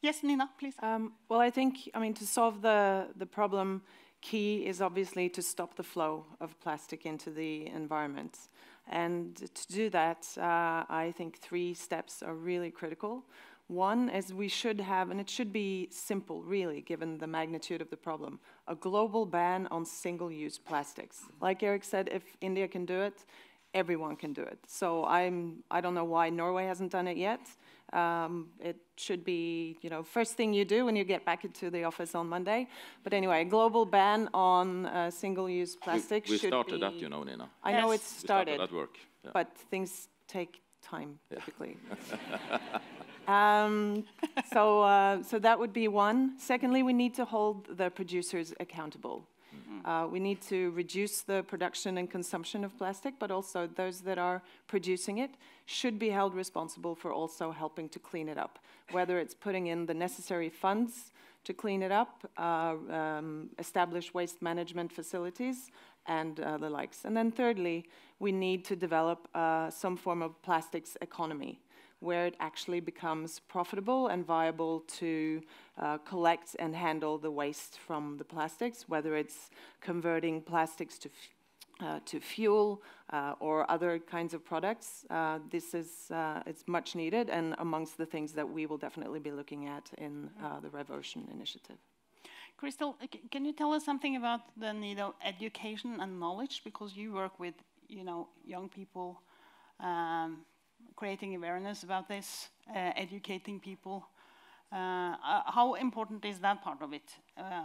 [SPEAKER 3] Yes, Nina, please.
[SPEAKER 8] Well, I think, to solve the problem, key is obviously to stop the flow of plastic into the environment. And to do that, I think 3 steps are really critical. One is we should have, and it should be simple, really, given the magnitude of the problem, a global ban on single-use plastics. Like Erik said, if India can do it, everyone can do it. So I don't know why Norway hasn't done it yet. It should be, first thing you do when you get back into the office on Monday. But anyway, a global ban on single-use plastic should be...
[SPEAKER 5] We started that, Nina.
[SPEAKER 8] I know it's started.
[SPEAKER 5] We started that work. Yeah.
[SPEAKER 8] But things take time, typically. So that would be one. Secondly, we need to hold the producers accountable. We need to reduce the production and consumption of plastic, but also those that are producing it should be held responsible for also helping to clean it up, whether it's putting in the necessary funds to clean it up, establish waste management facilities, and the likes. And then thirdly, we need to develop some form of plastics economy, where it actually becomes profitable and viable to collect and handle the waste from the plastics, whether it's converting plastics to fuel or other kinds of products. This is it's much needed, and amongst the things that we will definitely be looking at in the Red Ocean initiative.
[SPEAKER 3] Kristal, can you tell us something about the need of education and knowledge, because you work with young people, creating awareness about this, educating people. How important is that part of it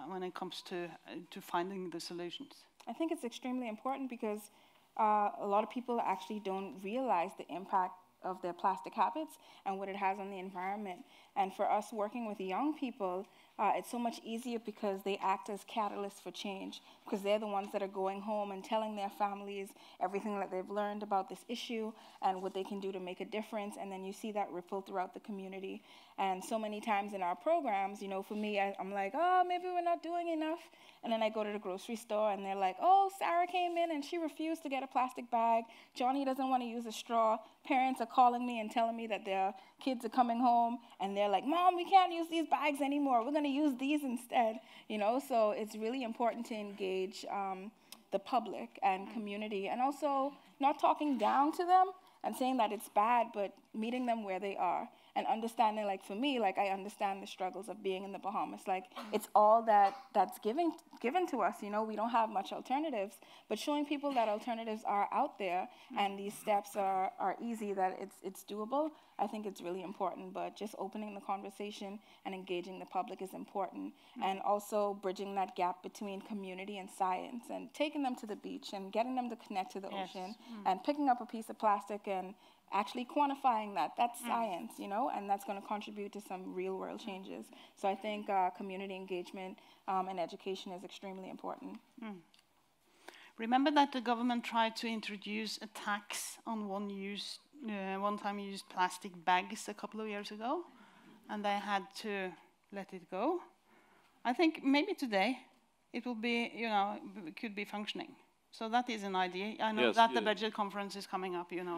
[SPEAKER 3] when it comes to finding the solutions?
[SPEAKER 4] I think it's extremely important because a lot of people actually don't realize the impact of their plastic habits and what it has on the environment. And for us working with young people, it's so much easier because they act as catalysts for change, because they're the ones that are going home and telling their families everything that they've learned about this issue and what they can do to make a difference, and then you see that ripple throughout the community. And so many times in our programs, for me, I'm like, oh, maybe we're not doing enough. And then I go to the grocery store and they're like, oh, Sarah came in and she refused to get a plastic bag. Johnny doesn't want to use a straw. Parents are calling me and telling me that their kids are coming home and they're like, Mom, we can't use these bags anymore. We're going to use these instead. So it's really important to engage the public and community, and also not talking down to them and saying that it's bad, but meeting them where they are. And understanding, like for me, like I understand the struggles of being in the Bahamas. Like it's all that's given to us. We don't have much alternatives, but showing people that alternatives are out there and these steps are easy, that it's doable. I think it's really important. But just opening the conversation and engaging the public is important, and also bridging that gap between community and science, and taking them to the beach and getting them to connect to the ocean, and picking up a piece of plastic and actually quantifying that. That's science, and that's going to contribute to some real-world changes. So I think community engagement and education is extremely important.
[SPEAKER 3] Remember that the government tried to introduce a tax on one-time used plastic bags a couple of years ago, and they had to let it go. I think maybe today it will be, could be functioning. So that is an idea. I know that the budget conference is coming up, the end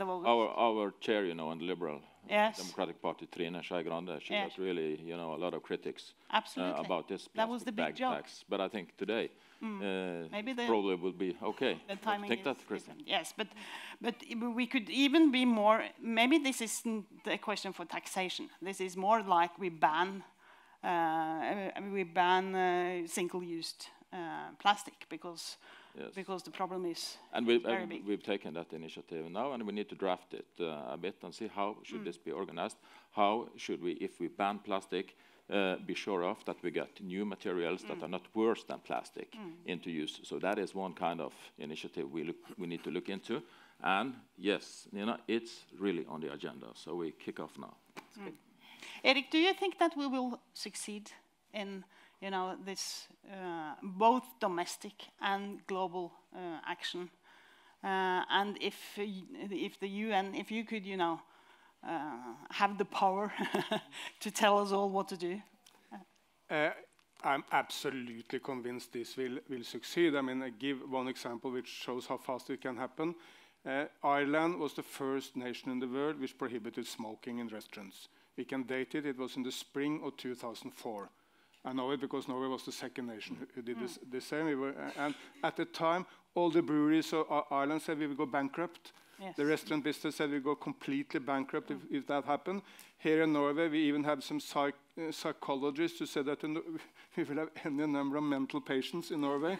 [SPEAKER 3] of August.
[SPEAKER 5] Our chair, and the Liberal Democratic Party, Trine Skei Grande, she has really, a lot of critics about this
[SPEAKER 3] that was the big joke.
[SPEAKER 5] Tax. But I think today maybe probably will be okay.
[SPEAKER 3] The timing
[SPEAKER 5] think
[SPEAKER 3] is
[SPEAKER 5] that, Kristin.
[SPEAKER 3] Different. Yes, but we could even be more. Maybe this isn't a question for taxation. This is more like we ban single-used plastic because the problem is very big.
[SPEAKER 5] We've taken that initiative now, and we need to draft it a bit and see how should this be organized. How should we, if we ban plastic, be sure of that we get new materials that are not worse than plastic into use. So that is one kind of initiative we need to look into. And yes, it's really on the agenda. So we kick off now.
[SPEAKER 3] Erik, do you think that we will succeed in this both domestic and global action? And if the UN, if you could, have the power to tell us all what to do?
[SPEAKER 7] I'm absolutely convinced this will succeed. I mean, I give one example which shows how fast it can happen. Ireland was the first nation in the world which prohibited smoking in restaurants. We can date it. It was in the spring of 2004. I know it because Norway was the second nation who did the same. And at the time, all the breweries of Ireland said we will go bankrupt. Yes. The restaurant business said we go completely bankrupt if that happened. Here in Norway, we even have some psychologists who said that we will have any number of mental patients in Norway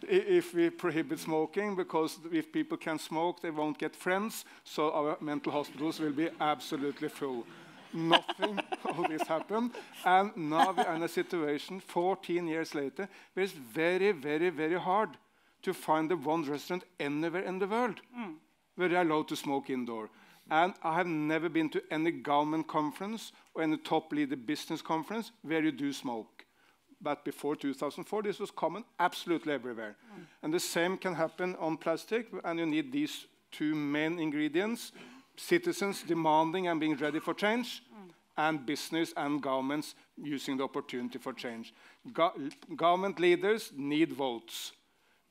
[SPEAKER 7] if we prohibit smoking, because if people can smoke, they won't get friends, so our mental hospitals will be absolutely full. Nothing of this happened, and now we are in a situation 14 years later where it's very, very, very hard to find the one restaurant anywhere in the world where they are allowed to smoke indoor. And I have never been to any government conference or any top leader business conference where you do smoke. But before 2004, this was common absolutely everywhere. And the same can happen on plastic, and you need these two main ingredients: citizens demanding and being ready for change, and business and governments using the opportunity for change. Government leaders need votes.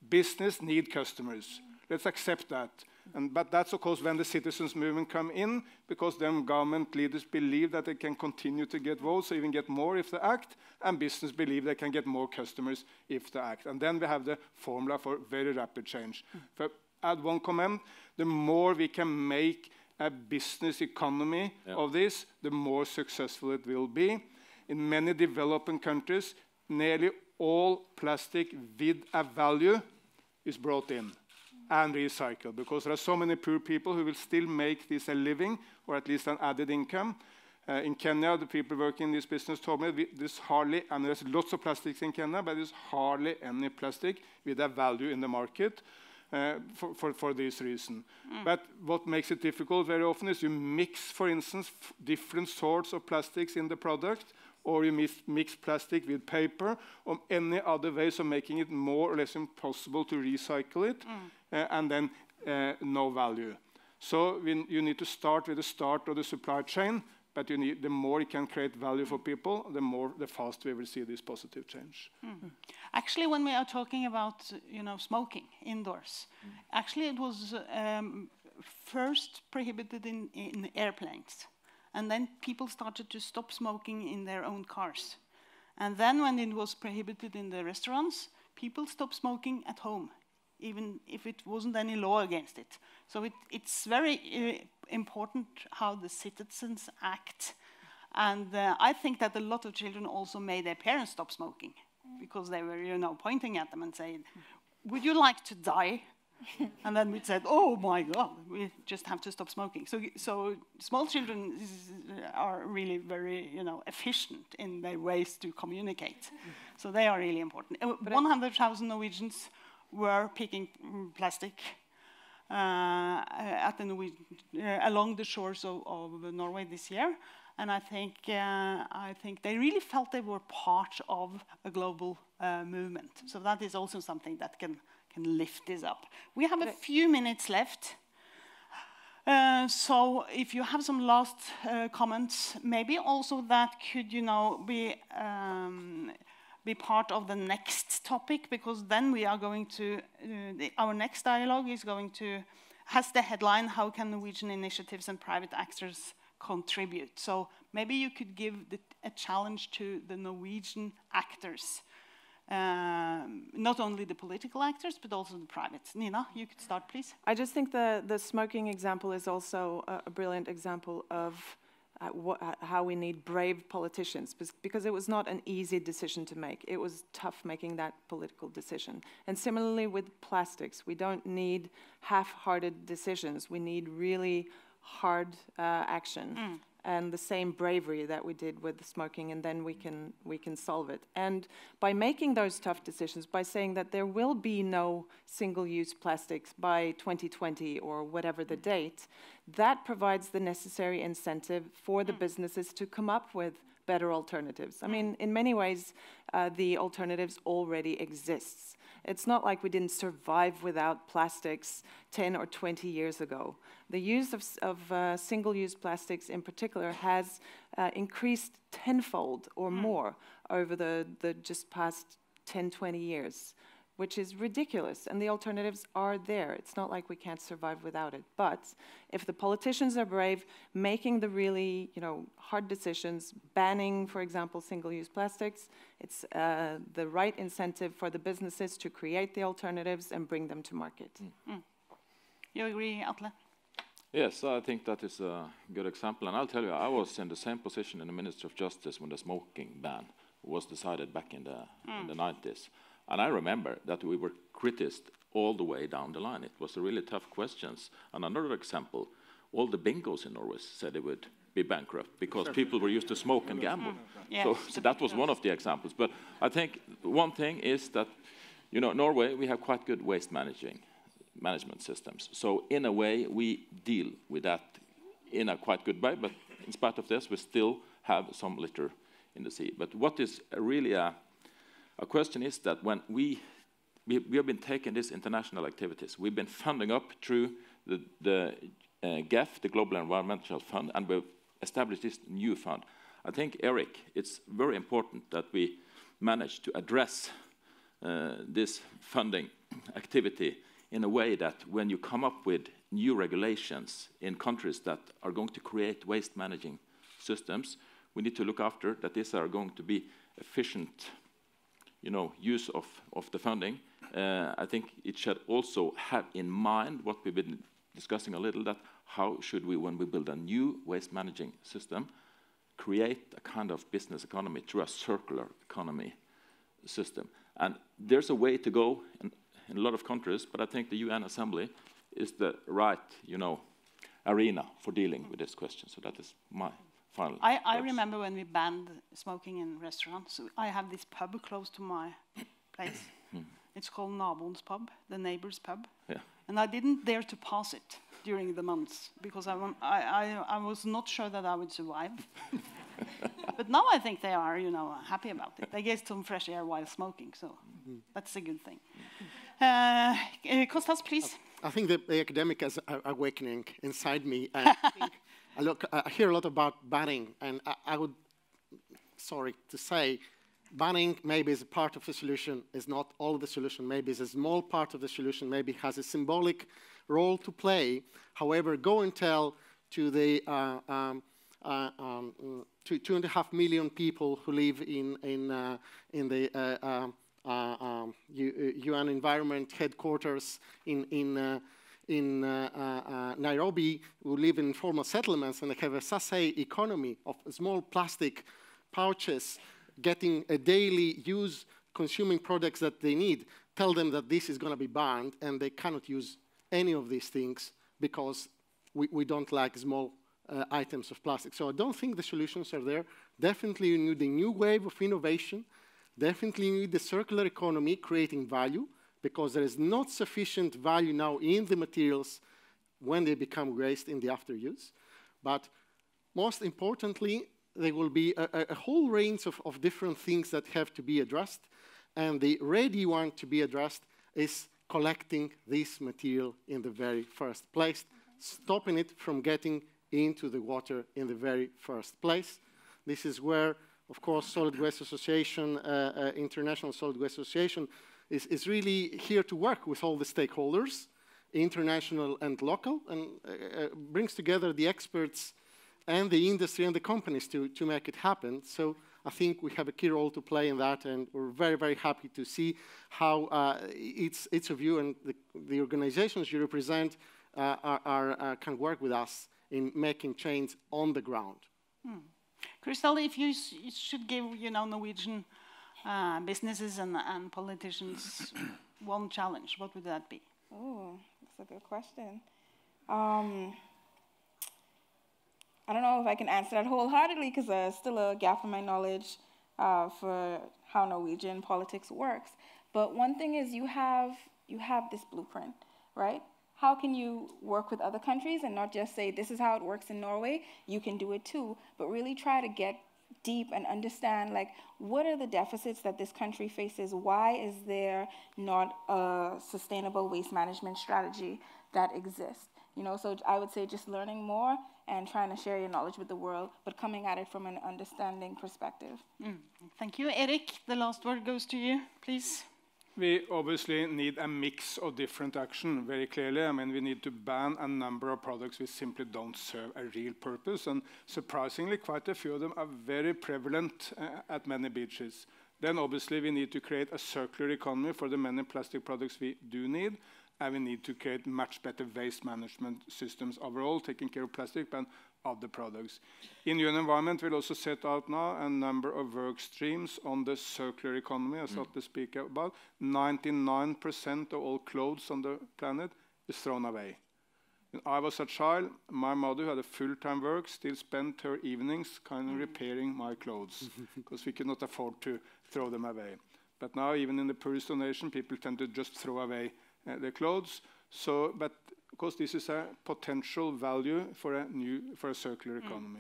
[SPEAKER 7] Business need customers. Let's accept that. But that's, of course, when the citizens' movement come in, because then government leaders believe that they can continue to get votes, or even get more if they act, and business believe they can get more customers if they act. And then we have the formula for very rapid change. If I add one comment, the more we can make a business economy of this, the more successful it will be. In many developing countries, nearly all plastic with a value is brought in and recycled, because there are so many poor people who will still make this a living, or at least an added income. In Kenya, the people working in this business told me there's hardly, and there's lots of plastics in Kenya, but there's hardly any plastic with a value in the market for this reason. But what makes it difficult very often is you mix, for instance, different sorts of plastics in the product, or you mix plastic with paper, or any other ways of making it more or less impossible to recycle it, and then no value. So you need to start with the start of the supply chain, but you need, the more it can create value for people, the faster we will see this positive change.
[SPEAKER 3] Actually, when we are talking about smoking indoors, actually it was first prohibited in airplanes. And then people started to stop smoking in their own cars. And then when it was prohibited in the restaurants, people stopped smoking at home, even if it wasn't any law against it. So it's very important how the citizens act. And I think that a lot of children also made their parents stop smoking, because they were pointing at them and saying, would you like to die? And then we said, oh my God, we just have to stop smoking. So small children are really very efficient in their ways to communicate. So they are really important. 100,000 Norwegians were picking plastic at along the shores of Norway this year. And I think they really felt they were part of a global movement. So that is also something that can lift this up. We have a few minutes left. So if you have some last comments, maybe also that could be part of the next topic, because then we are going to, our next dialogue has the headline, how can Norwegian initiatives and private actors contribute? So maybe you could give a challenge to the Norwegian actors, not only the political actors, but also the private. Nina, you could start, please.
[SPEAKER 8] I just think the smoking example is also a brilliant example of how we need brave politicians, because it was not an easy decision to make. It was tough making that political decision. And similarly with plastics, we don't need half-hearted decisions. We need really hard action. And the same bravery that we did with the smoking, and then we can solve it. And by making those tough decisions, by saying that there will be no single-use plastics by 2020 or whatever the date, that provides the necessary incentive for the businesses to come up with better alternatives. I mean, in many ways, the alternatives already exist. It's not like we didn't survive without plastics 10 or 20 years ago. The use of single-use plastics in particular has increased tenfold or more over the just past 10, 20 years, which is ridiculous. And the alternatives are there. It's not like we can't survive without it. But if the politicians are brave, making the really hard decisions, banning, for example, single-use plastics, it's the right incentive for the businesses to create the alternatives and bring them to market.
[SPEAKER 3] You agree, Atle?
[SPEAKER 5] Yes, I think that is a good example. And I'll tell you, I was in the same position in the Ministry of Justice when the smoking ban was decided back in the 90s. And I remember that we were criticized all the way down the line. It was really tough questions. And another example, all the bingos in Norway said they would be bankrupt because people were used to smoke and gamble. So that was one of the examples. But I think one thing is that, Norway, we have quite good waste management systems. So in a way, we deal with that in a quite good way. But in spite of this, we still have some litter in the sea. But what is really a question is that when we have been taking these international activities, we've been funding up through the GEF, the Global Environmental Fund, and we've established this new fund. I think, Erik, it's very important that we manage to address this funding activity in a way that when you come up with new regulations in countries that are going to create waste managing systems, we need to look after that these are going to be efficient, use of the funding. I think it should also have in mind what we've been discussing a little, that how should we, when we build a new waste managing system, create a kind of business economy through a circular economy system. And there's a way to go in a lot of countries, but I think the UN Assembly is the right, arena for dealing with this question. So that is my final.
[SPEAKER 3] I remember when we banned smoking in restaurants. I have this pub close to my place. It's called Naboens pub, the neighbor's pub. Yeah. And I didn't dare to pass it during the months because I was not sure that I would survive. But now I think they are, happy about it. They get some fresh air while smoking, so that's a good thing. Kostas, please.
[SPEAKER 6] I think the academic is awakening inside me. And I hear a lot about banning, and I would, sorry to say, banning maybe is a part of the solution, is not all of the solution, maybe is a small part of the solution, maybe has a symbolic role to play. However, go and tell to the 2.5 million people who live in the UN Environment Headquarters in Nairobi, who live in informal settlements, and they have a sachet economy of small plastic pouches getting a daily use, consuming products that they need. Tell them that this is going to be banned, and they cannot use any of these things because we don't like small items of plastic. So I don't think the solutions are there. Definitely you need a new wave of innovation. Definitely you need the circular economy creating value, because there is not sufficient value now in the materials when they become waste in the after use. But most importantly, there will be a whole range of different things that have to be addressed. And the ready one to be addressed is collecting this material in the very first place, stopping it from getting into the water in the very first place. This is where, of course, Solid Waste Association, International Solid Waste Association, is really here to work with all the stakeholders, international and local, and brings together the experts and the industry and the companies to make it happen. So I think we have a key role to play in that, and we're very, very happy to see how each of you and the organizations you represent can work with us in making change on the ground.
[SPEAKER 3] Kristal, if you should give Norwegian businesses and politicians one challenge, what would that be?
[SPEAKER 4] Oh, that's a good question. I don't know if I can answer that wholeheartedly because there's still a gap in my knowledge for how Norwegian politics works. But one thing is you have this blueprint, right? How can you work with other countries and not just say, this is how it works in Norway, you can do it too, but really try to get deep and understand, like, what are the deficits that this country faces? Why is there not a sustainable waste management strategy that exists? So I would say just learning more and trying to share your knowledge with the world, but coming at it from an understanding perspective.
[SPEAKER 3] Thank you. Erik, the last word goes to you, please.
[SPEAKER 7] We obviously need a mix of different action, very clearly. I mean, we need to ban a number of products which simply don't serve a real purpose, and surprisingly, quite a few of them are very prevalent at many beaches. Then obviously we need to create a circular economy for the many plastic products we do need, and we need to create much better waste management systems overall, taking care of plastic and other products. In UN Environment, we'll also set out now a number of work streams on the circular economy, as Atle speak about. 99% of all clothes on the planet is thrown away. When I was a child, my mother, who had a full-time work, still spent her evenings kind of repairing my clothes, because we could not afford to throw them away. But now, even in the poorest nation, people tend to just throw away their clothes. So, but of course, this is a potential value for a circular economy.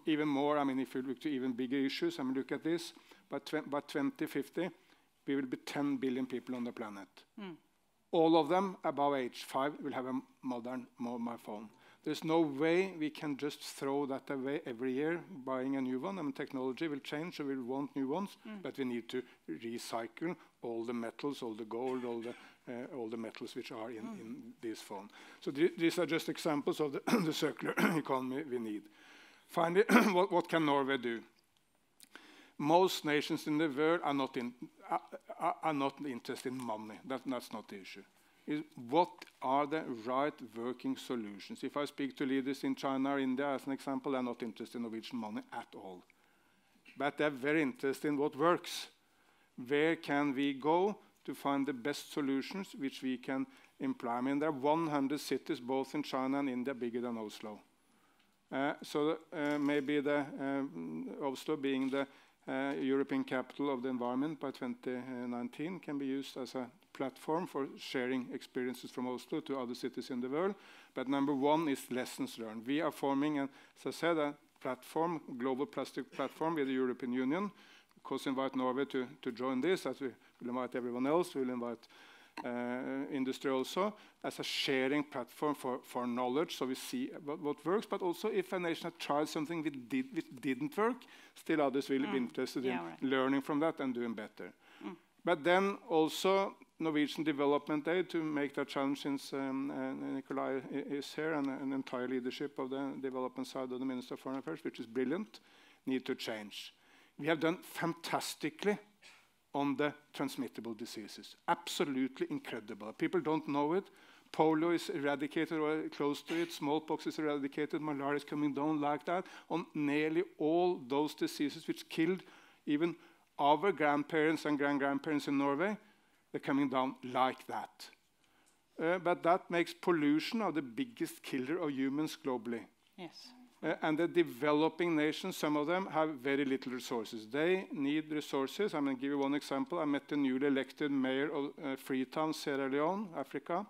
[SPEAKER 7] Even more, I mean, if you look to even bigger issues, I mean, look at this. By 2050, we will be 10 billion people on the planet. all of them above age 5 will have a modern mobile phone. There's no way we can just throw that away every year, buying a new one. I mean, technology will change, so we'll want new ones, but we need to recycle all the metals, all the gold, all the metals which are in this phone. So these are just examples of the circular economy we need. Finally, what can Norway do? Most nations in the world are not interested in money. That's not the issue. What are the right working solutions? If I speak to leaders in China or India, as an example, they're not interested in Norwegian money at all. But they're very interested in what works. Where can we go to find the best solutions which we can implement? I mean, there are 100 cities, both in China and India, bigger than Oslo. So maybe Oslo being the European capital of the environment by 2019 can be used as a platform for sharing experiences from Oslo to other cities in the world. But number one is lessons learned. We are forming, as I said, a platform, global plastic platform with the European Union. Of course, invite Norway to join this, as we will invite everyone else. We will invite industry also, as a sharing platform for knowledge, so we see what works, but also if a nation has tried something which didn't work, still others will be interested in learning from that and doing better. But then also Norwegian development aid, to make that challenge, since Nikolai is here, and an entire leadership of the development side of the Minister of Foreign Affairs, which is brilliant, need to change. We have done fantastically on the transmittable diseases. Absolutely incredible. People don't know it. Polio is eradicated or close to it. Smallpox is eradicated. Malaria is coming down like that. On nearly all those diseases which killed even our grandparents and grandparents in Norway, they're coming down like that. But that makes pollution the biggest killer of humans globally.
[SPEAKER 3] Yes.
[SPEAKER 7] And the developing nations, some of them have very little resources. They need resources. I'm going to give you one example. I met the newly elected mayor of Freetown, Sierra Leone, Africa.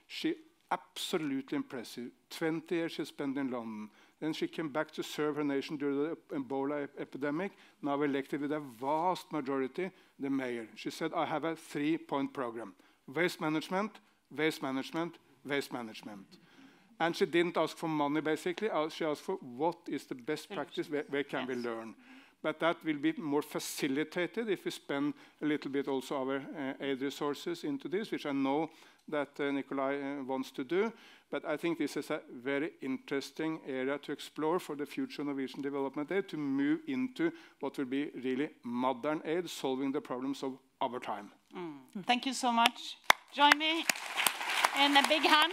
[SPEAKER 7] She absolutely impressive. 20 years she spent in London. Then she came back to serve her nation during the Ebola epidemic, now elected with a vast majority, the mayor. She said, I have a 3-point program. Waste management, waste management, waste management. And she didn't ask for money, basically. She asked for what is the best practice, where can we learn? But that will be more facilitated if we spend a little bit also our aid resources into this, which I know that Nikolai wants to do. But I think this is a very interesting area to explore for the future Norwegian development aid, to move into what will be really modern aid, solving the problems of our time.
[SPEAKER 3] Thank you so much. Join me in a big hand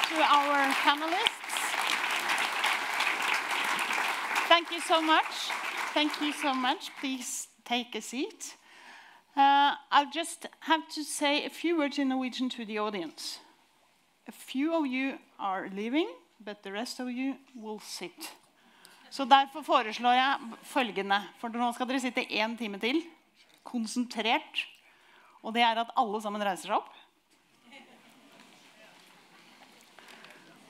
[SPEAKER 3] to our panelists. Thank you so much. Thank you so much. Please take a seat. I just have to say a few words in Norwegian to the audience. A few of you are leaving, but the rest of you will sit. Så derfor foreslår jeg følgende, for nå skal dere sitte 1 time til, konsentrert, og det er at alle sammen reiser seg opp.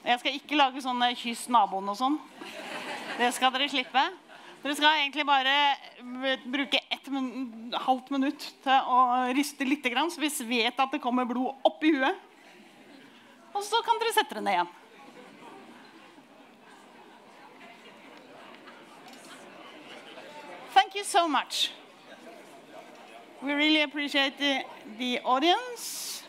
[SPEAKER 3] Jeg skal ikke lage sånne kyss naboen og sånn. Det skal dere slippe. Dere skal egentlig bare bruke 1,5 minutt til å riste litt, så vi vet at det kommer blod opp i huet. Og så kan dere sette det ned igjen. Thank you so much. We really appreciate the audience.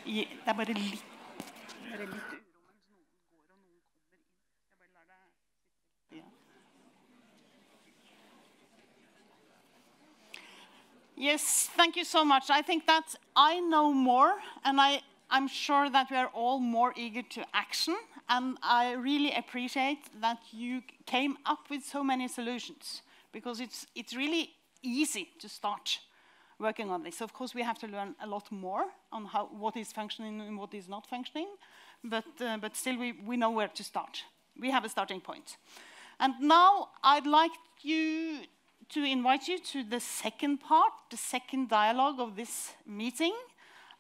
[SPEAKER 3] Det er bare litt uro mens noen går og noen kommer inn. Jeg bare lar deg sitte. Yes, thank you so much. I think that I know more, and I'm sure that we are all more eager to action, and I really appreciate that you came up with so many solutions, because it's really easy to start working on this. Of course, we have to learn a lot more on what is functioning and what is not functioning, but still we know where to start. We have a starting point. And now I'd like to invite you to the second part, the second dialogue of this meeting.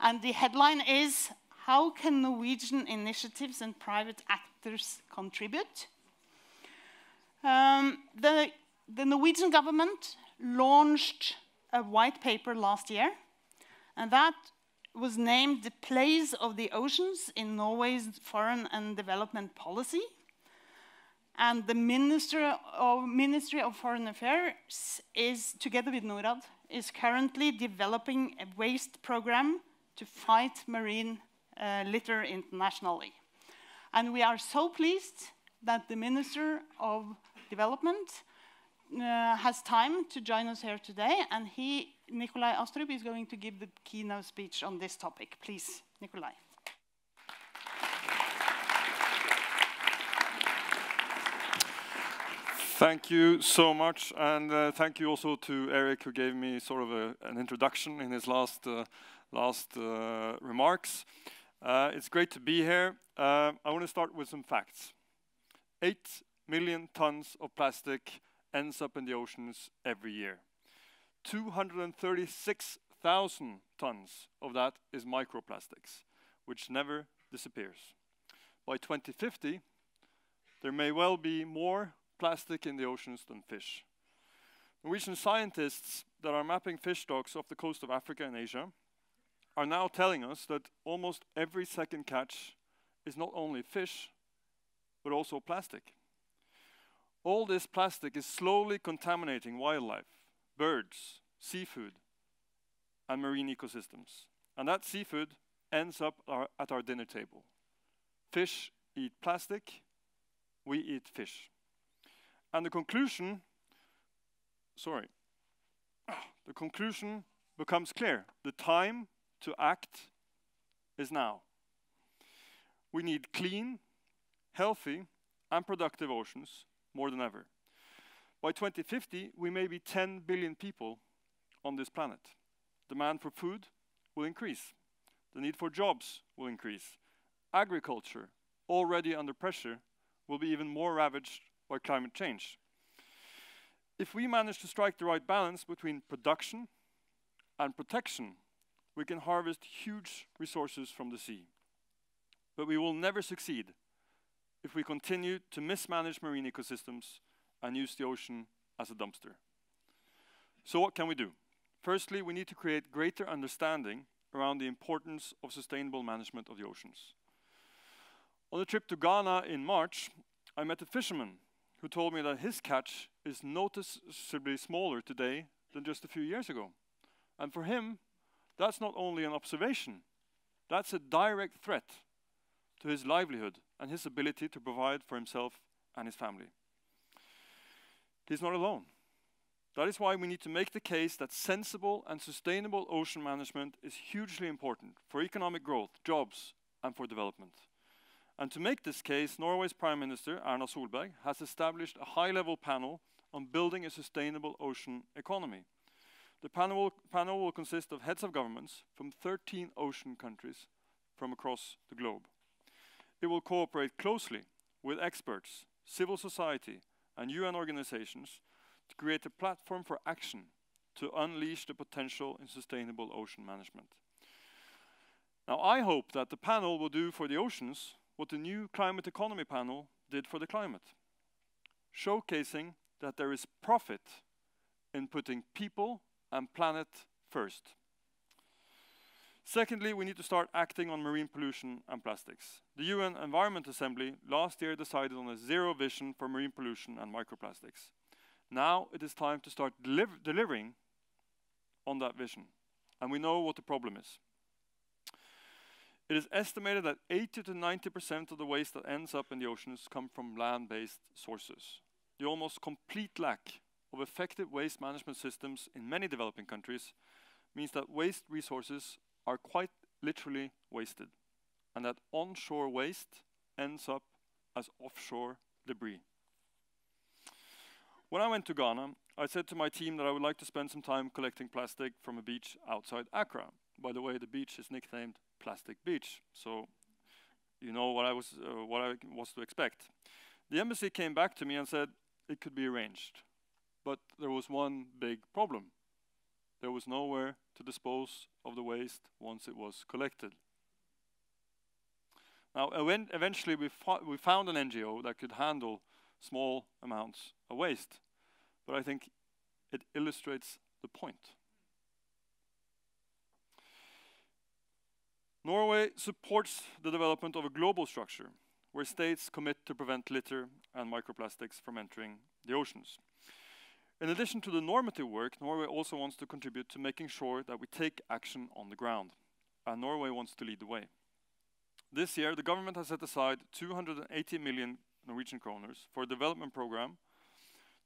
[SPEAKER 3] And the headline is, how can Norwegian initiatives and private actors contribute? The Norwegian government launched a white paper last year, and that was named The Place of the Oceans in Norway's Foreign and Development Policy. And the Ministry of Foreign Affairs is, together with NORAD, is currently developing a waste program to fight marine litter internationally. And we are so pleased that the Minister of Development has time to join us here today, and Nikolai Astrup, is going to give the keynote speech on this topic. Please, Nikolai.
[SPEAKER 9] Thank you so much, and thank you also to Erik, who gave me sort of an introduction in his last remarks. It's great to be here. I want to start with some facts. 8 million tons of plastic ends up in the oceans every year. 236,000 tons of that is microplastics, which never disappears. By 2050, there may well be more plastic in the oceans than fish. Norwegian scientists that are mapping fish stocks off the coast of Africa and Asia are now telling us that almost every second catch is not only fish, but also plastic. All this plastic is slowly contaminating wildlife, birds, seafood, and marine ecosystems. And that seafood ends up at our dinner table. Fish eat plastic, we eat fish. And the conclusion becomes clear. The time to act is now. We need clean, healthy, and productive oceans more than ever. By 2050, we may be 10 billion people on this planet. Demand for food will increase. The need for jobs will increase. Agriculture, already under pressure, will be even more ravaged by climate change. If we manage to strike the right balance between production and protection, we can harvest huge resources from the sea. But we will never succeed if we continue to mismanage marine ecosystems and use the ocean as a dumpster. So what can we do? Firstly, we need to create greater understanding around the importance of sustainable management of the oceans. On a trip to Ghana in March, I met a fisherman who told me that his catch is noticeably smaller today than just a few years ago. And for him, that's not only an observation, that's a direct threat to his livelihood and his ability to provide for himself and his family. He's not alone. That is why we need to make the case that sensible and sustainable ocean management is hugely important for economic growth, jobs, and for development. And to make this case, Norway's Prime Minister, Erna Solberg, has established a high-level panel on building a sustainable ocean economy. The panel will consist of heads of governments from 13 ocean countries from across the globe. It will cooperate closely with experts, civil society, and UN organizations to create a platform for action to unleash the potential in sustainable ocean management. Now, I hope that the panel will do for the oceans what the new climate economy panel did for the climate, showcasing that there is profit in putting people and planet first. Secondly, we need to start acting on marine pollution and plastics. The UN Environment Assembly last year decided on a zero vision for marine pollution and microplastics. Now it is time to start delivering on that vision. And we know what the problem is. It is estimated that 80 to 90% of the waste that ends up in the oceans come from land-based sources. The almost complete lack of effective waste management systems in many developing countries means that waste resources are quite literally wasted, and that onshore waste ends up as offshore debris. When I went to Ghana, I said to my team that I would like to spend some time collecting plastic from a beach outside Accra. By the way, the beach is nicknamed Plastic Beach, so you know what I was to expect. The embassy came back to me and said it could be arranged, but there was one big problem. There was nowhere to dispose of the waste once it was collected. Now, eventually we found an NGO that could handle small amounts of waste, but I think it illustrates the point. Norway supports the development of a global structure where states commit to prevent litter and microplastics from entering the oceans. In addition to the normative work, Norway also wants to contribute to making sure that we take action on the ground, and Norway wants to lead the way. This year, the government has set aside 280 million Norwegian kroners for a development program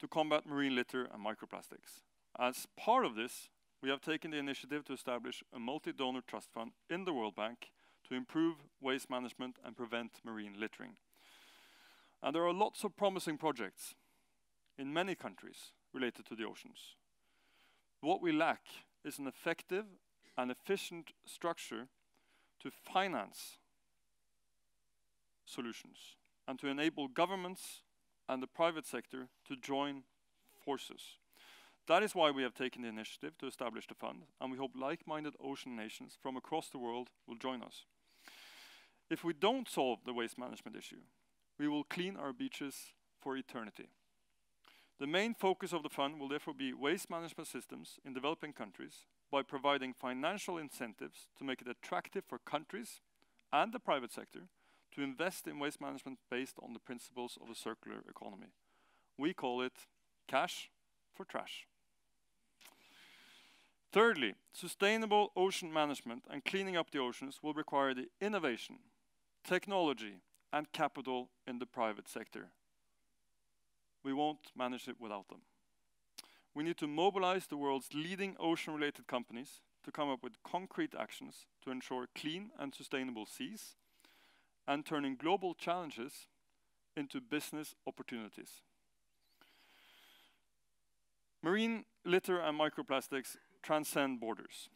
[SPEAKER 9] to combat marine litter and microplastics. As part of this, we have taken the initiative to establish a multi-donor trust fund in the World Bank to improve waste management and prevent marine littering. And there are lots of promising projects in many countries related to the oceans. What we lack is an effective and efficient structure to finance solutions and to enable governments and the private sector to join forces. That is why we have taken the initiative to establish the fund, and we hope like-minded ocean nations from across the world will join us. If we don't solve the waste management issue, we will clean our beaches for eternity. The main focus of the fund will therefore be waste management systems in developing countries by providing financial incentives to make it attractive for countries and the private sector to invest in waste management based on the principles of a circular economy. We call it cash for trash. Thirdly, sustainable ocean management and cleaning up the oceans will require the innovation, technology, and capital in the private sector. We won't manage it without them. We need to mobilize the world's leading ocean-related companies to come up with concrete actions to ensure clean and sustainable seas and turning global challenges into business opportunities. Marine litter and microplastics transcend borders.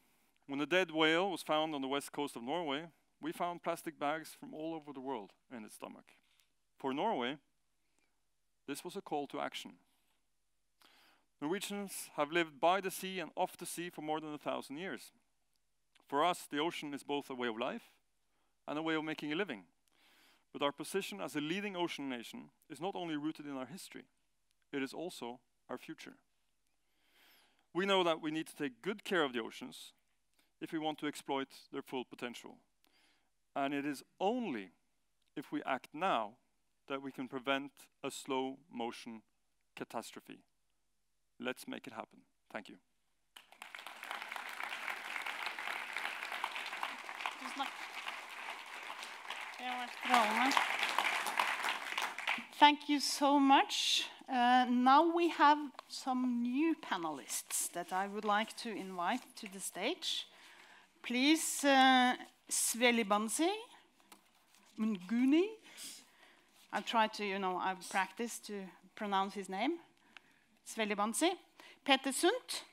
[SPEAKER 9] When a dead whale was found on the west coast of Norway, we found plastic bags from all over the world in its stomach. For Norway, this was a call to action. Norwegians have lived by the sea and off the sea for more than 1,000 years. For us, the ocean is both a way of life and a way of making a living. But our position as a leading ocean nation is not only rooted in our history, it is also our future. We know that we need to take good care of the oceans if we want to exploit their full potential. And it is only if we act now that we can prevent a slow motion catastrophe. Let's make it happen. Thank you.
[SPEAKER 3] Thank you so much. Now we have some new panelists that I would like to invite to the stage. Please, Svelibansi Mnguni. I've tried to, I've practiced to pronounce his name. Svelibansi. Peter Sundt,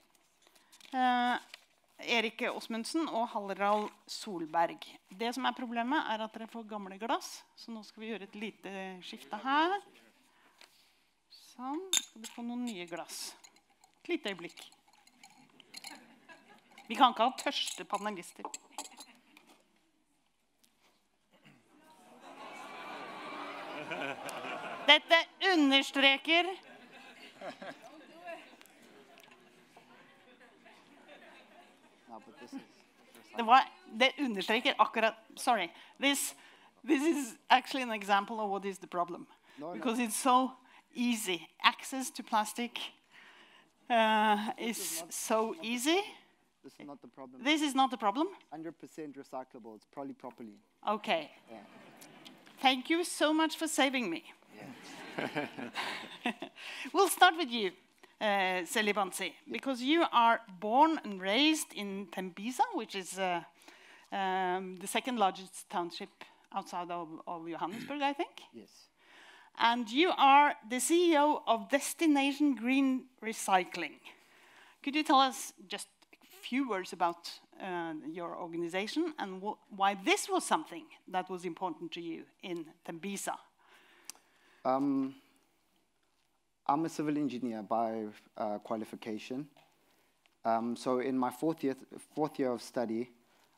[SPEAKER 3] Erik Osmundsen og Harald Solberg. Det som problemet at dere får gamle glass, så nå skal vi gjøre et lite skifte her. Sånn, skal du få noen nye glass. Et lite øyeblikk. Vi kan ikke ha tørste panelister. Dette understreker det understreker akkurat, sorry, this is actually an example of what is the problem. Because it's so easy. Access to plastic is so easy.
[SPEAKER 10] This is not the problem.
[SPEAKER 3] This is not the problem?
[SPEAKER 10] 100% recyclable. It's probably properly.
[SPEAKER 3] Okay.
[SPEAKER 10] Yeah.
[SPEAKER 3] Thank you so much for saving me.
[SPEAKER 10] Yeah.
[SPEAKER 3] We'll start with you, Svelibansi, because you are born and raised in Tembisa, which is the second largest township outside of Johannesburg, I think.
[SPEAKER 10] Yes.
[SPEAKER 3] And you are the CEO of Destination Green Recycling. Could you tell us just a few words about your organization and why this was something that was important to you in Tembisa?
[SPEAKER 10] I'm a civil engineer by qualification. So in my fourth year of study,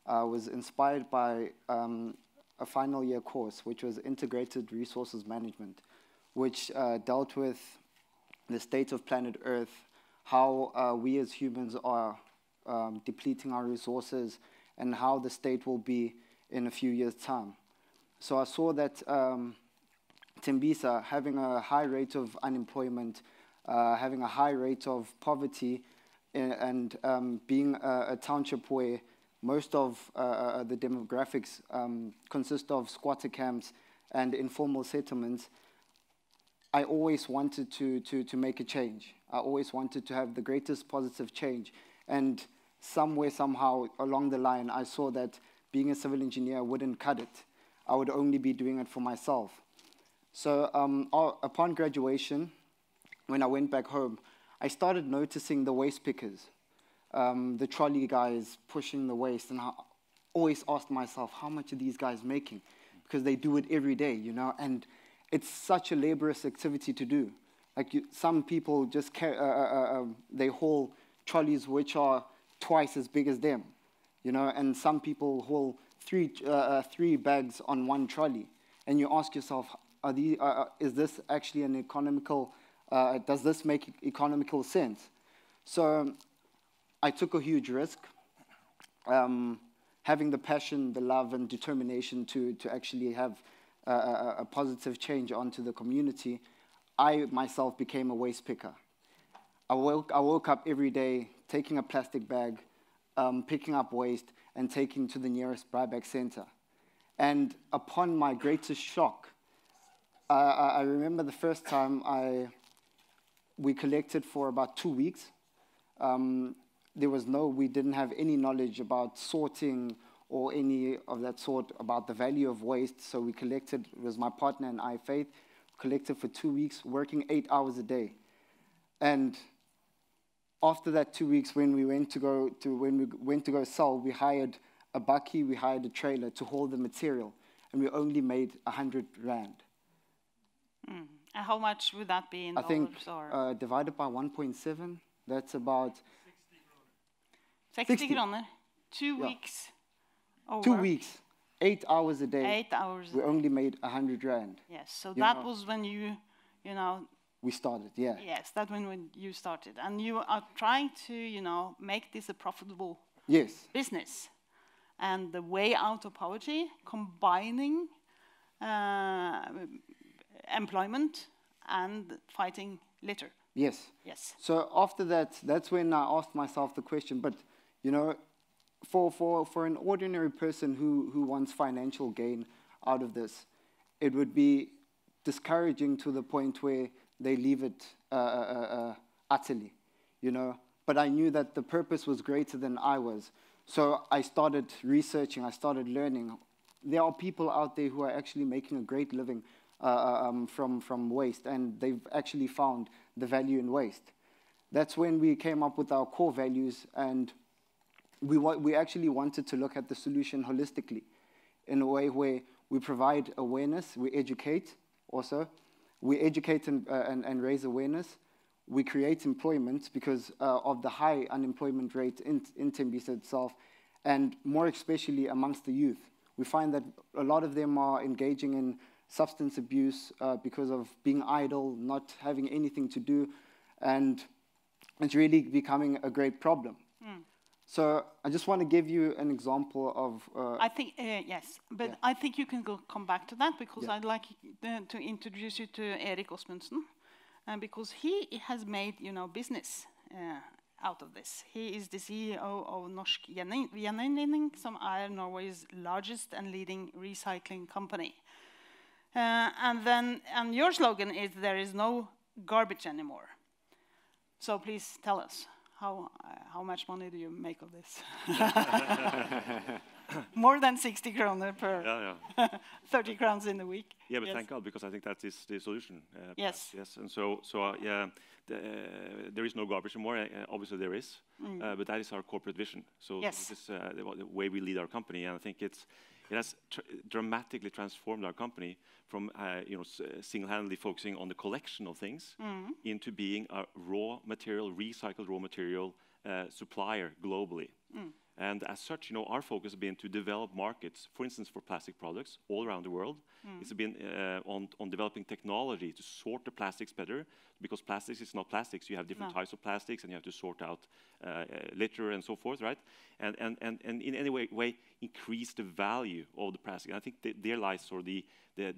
[SPEAKER 10] I was inspired by a final year course, which was Integrated Resources Management, which dealt with the state of planet Earth, how we as humans are depleting our resources, and how the state will be in a few years' time. So I saw that Tembisa, having a high rate of unemployment, having a high rate of poverty, and being a township where most of the demographics consist of squatter camps and informal settlements, I always wanted to make a change. I always wanted to have the greatest positive change. And somewhere, somehow, along the line, I saw that being a civil engineer wouldn't cut it. I would only be doing it for myself. So upon graduation, when I went back home, I started noticing the waste pickers, the trolley guys pushing the waste, and I always asked myself, how much are these guys making? Because they do it every day, you know, and it's such a laborious activity to do. Like some people just they haul trolleys which are twice as big as them, you know, and some people haul three bags on one trolley, and you ask yourself, is this actually an economical? Does this make economical sense? So I took a huge risk, having the passion, the love, and determination to actually have a positive change onto the community. I myself became a waste picker. I woke up every day taking a plastic bag, picking up waste, and taking to the nearest buyback center. And upon my greatest shock, I remember the first time we collected for about 2 weeks. We didn't have any knowledge about sorting or any of that sort about the value of waste. So we collected, it was my partner and I, Faith, collected for 2 weeks, working 8 hours a day. And after that 2 weeks, when we went to go sell, we hired a bakkie, we hired a trailer to haul the material, and we only made 100 rand.
[SPEAKER 3] And how much would that be in dollars?
[SPEAKER 10] I think divided by 1.7, that's about
[SPEAKER 3] 60 kroner. 2 weeks. Over.
[SPEAKER 10] 2 weeks, 8 hours a day.
[SPEAKER 3] 8 hours.
[SPEAKER 10] We only made 100 rand.
[SPEAKER 3] Yes, so that was when you know.
[SPEAKER 10] We started, yeah.
[SPEAKER 3] Yes, that's when you started, and you are trying to, make this a profitable business, and the way out of poverty, combining employment and fighting litter.
[SPEAKER 10] Yes.
[SPEAKER 3] Yes.
[SPEAKER 10] So after that, that's when I asked myself the question, but, for an ordinary person who wants financial gain out of this, it would be discouraging to the point where they leave it utterly, But I knew that the purpose was greater than I was. So I started researching, I started learning. There are people out there who are actually making a great living from waste, and they've actually found the value in waste. That's when we came up with our core values, and we actually wanted to look at the solution holistically, in a way where we provide awareness, we educate also. We educate and raise awareness. We create employment because of the high unemployment rate in Tembisa itself, and more especially amongst the youth. We find that a lot of them are engaging in substance abuse because of being idle, not having anything to do, and it's really becoming a great problem. So I just want to give you an example of...
[SPEAKER 3] I think, yes, but I think you can come back to that, because I'd like to introduce you to Erik Osmundsen, because he has made, business out of this. He is the CEO of Norsk Gjenvinning, som Norway's largest and leading recycling company. And your slogan is, there is no garbage anymore. So please tell us. How much money do you make of this? More than 60 kroner per 30 crowns in a week.
[SPEAKER 11] Yeah, but thank God, because I think that is the solution.
[SPEAKER 3] Yes.
[SPEAKER 11] Yes, and there is no garbage anymore. Obviously there is, but that is our corporate vision. So this is the way we lead our company, and I think it has dramatically transformed our company from single-handedly focusing on the collection of things into being a raw material, recycled raw material supplier globally. And as such, our focus has been to develop markets, for instance, for plastic products all around the world. It's been on developing technology to sort the plastics better, because plastics is not plastics. You have different types of plastics, and you have to sort out litter and so forth, right? And in any way increase the value of the plastic. And I think there lies sort of the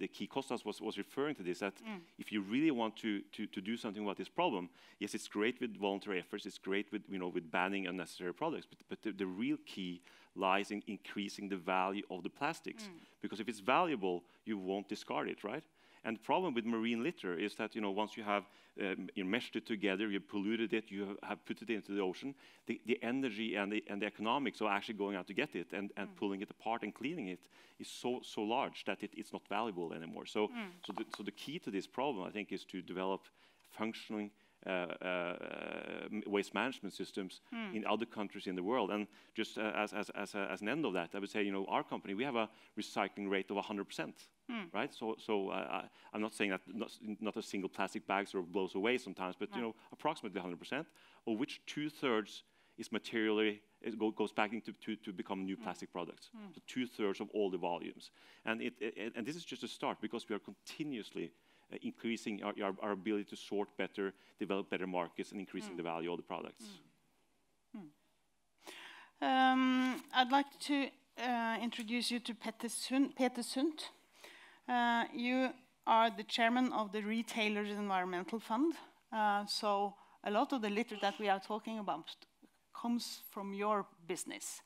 [SPEAKER 11] key. Kostas was referring to this, that if you really want to do something about this problem, yes, it's great with voluntary efforts, it's great with with banning unnecessary products, but the real key lies in increasing the value of the plastics. Because if it's valuable, you won't discard it, right? And the problem with marine litter is that once you have meshed it together, you polluted it, you have put it into the ocean, the energy and the economics of actually going out to get it and pulling it apart and cleaning it is so large that it's not valuable anymore. So the key to this problem, I think, is to develop functioning waste management systems in other countries in the world. And just as an end of that, I would say, our company, we have a recycling rate of 100%, right? So I'm not saying that not a single plastic bag sort of blows away sometimes, but approximately 100%, of which 2/3 is materially, goes back into to become new plastic products. So 2/3 of all the volumes. And this is just a start, because we are continuously increasing our ability to sort better, develop better markets, and increasing the value of the products.
[SPEAKER 3] I'd like to introduce you to Peter Sundt. You are the chairman of the Retailers Environmental Fund. So a lot of the litter that we are talking about comes from your business.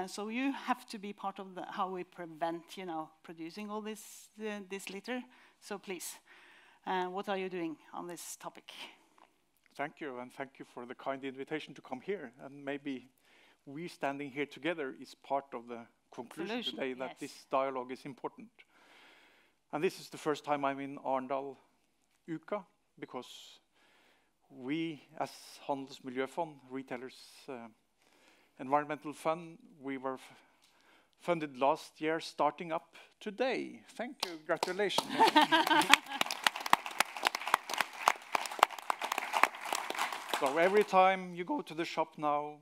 [SPEAKER 3] So you have to be part of how we prevent, producing all this litter. So please, what are you doing on this topic?
[SPEAKER 12] Thank you, and thank you for the kind invitation to come here. And maybe we standing here together is part of the conclusion today that this dialogue is important. And this is the first time I'm in Arendal Uka, because we, as Handels Miljøfond, Retailers Environmental Fund, we were funded last year, starting up today. Thank you, congratulations. So every time you go to the shop now,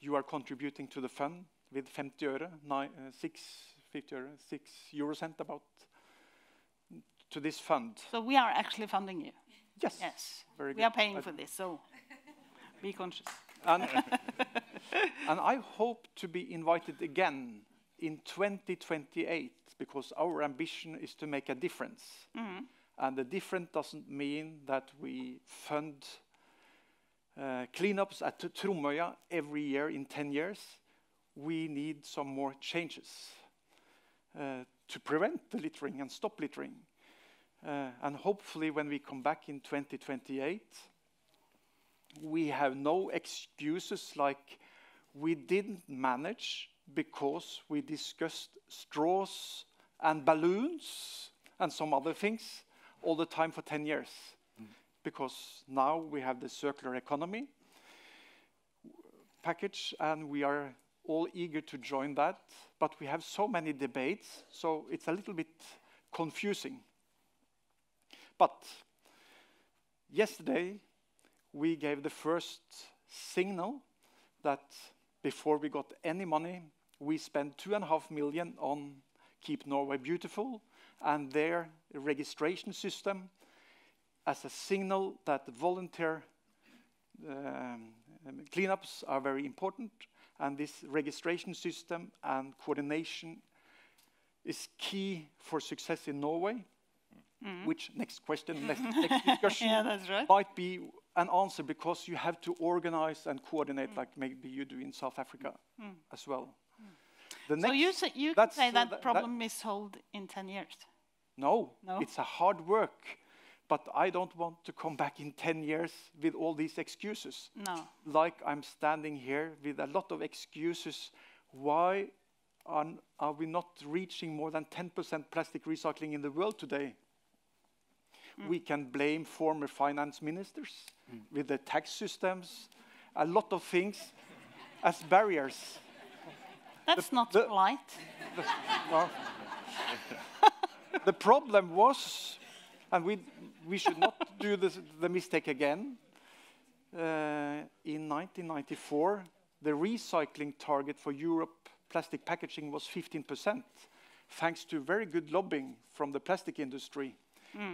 [SPEAKER 12] you are contributing to the fund with 50 øre, 6 euro cent about, to this fund.
[SPEAKER 3] So we are actually funding you?
[SPEAKER 12] Yes.
[SPEAKER 3] Yes.
[SPEAKER 12] Very good.
[SPEAKER 3] We are paying for this, so be conscious.
[SPEAKER 12] And I hope to be invited again in 2028, because our ambition is to make a difference. And the difference doesn't mean that we fund cleanups at Tromøya every year in 10 years. We need some more changes to prevent the littering and stop littering. And hopefully when we come back in 2028, we have no excuses like we didn't manage because we discussed straws and balloons and some other things all the time for 10 years. Because now we have the circular economy package, and we are all eager to join that. But we have so many debates, so it's a little bit confusing. But yesterday, we gave the first signal that before we got any money, we spent 2.5 million on Keep Norway Beautiful and their registration system as a signal that volunteer cleanups are very important, and this registration system and coordination is key for success in Norway. Which next question, next discussion might be an answer, because you have to organize and coordinate like maybe you do in South Africa as well.
[SPEAKER 3] So you can say that problem is solved in 10 years?
[SPEAKER 12] No, it's a hard work. But I don't want to come back in 10 years with all these excuses.
[SPEAKER 3] No.
[SPEAKER 12] Like I'm standing here with a lot of excuses. Why are we not reaching more than 10% plastic recycling in the world today? We can blame former finance ministers with the tax systems, a lot of things as barriers.
[SPEAKER 3] That's not polite.
[SPEAKER 12] The problem was, and we should not do the mistake again, in 1994, the recycling target for Europe plastic packaging was 15%, thanks to very good lobbying from the plastic industry.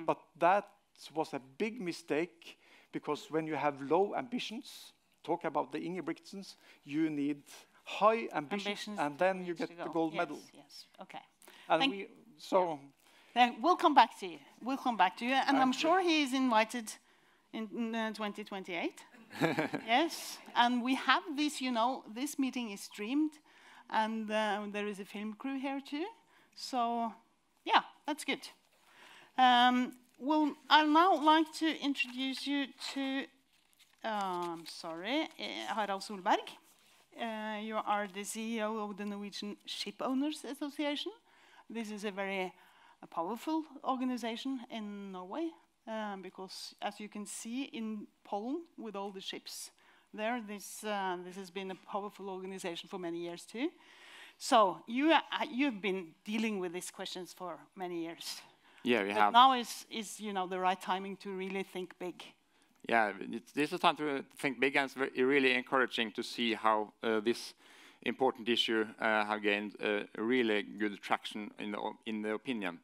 [SPEAKER 12] But that was a big mistake, because when you have low ambitions, talk about the Ingebrigtsens, you need high ambitions and then you get the gold medal.
[SPEAKER 3] Yes, okay.
[SPEAKER 12] And
[SPEAKER 3] then we'll come back to you. We'll come back to you, and I'm sure he is invited in 2028. Yes, and we have this, you know, this meeting is streamed, and there is a film crew here too. So, yeah, that's good. Well, I'd now like to introduce you to, Harald Solberg. You are the CEO of the Norwegian Shipowners Association. This is a very powerful organization in Norway, because as you can see in Poland with all the ships there, this has been a powerful organization for many years too. So you've been dealing with these questions for many years.
[SPEAKER 13] Yeah, we have.
[SPEAKER 3] Now is you know, the right timing to really think big.
[SPEAKER 13] Yeah, this is time to think big, and it's really encouraging to see how this important issue have gained really good traction in the opinion.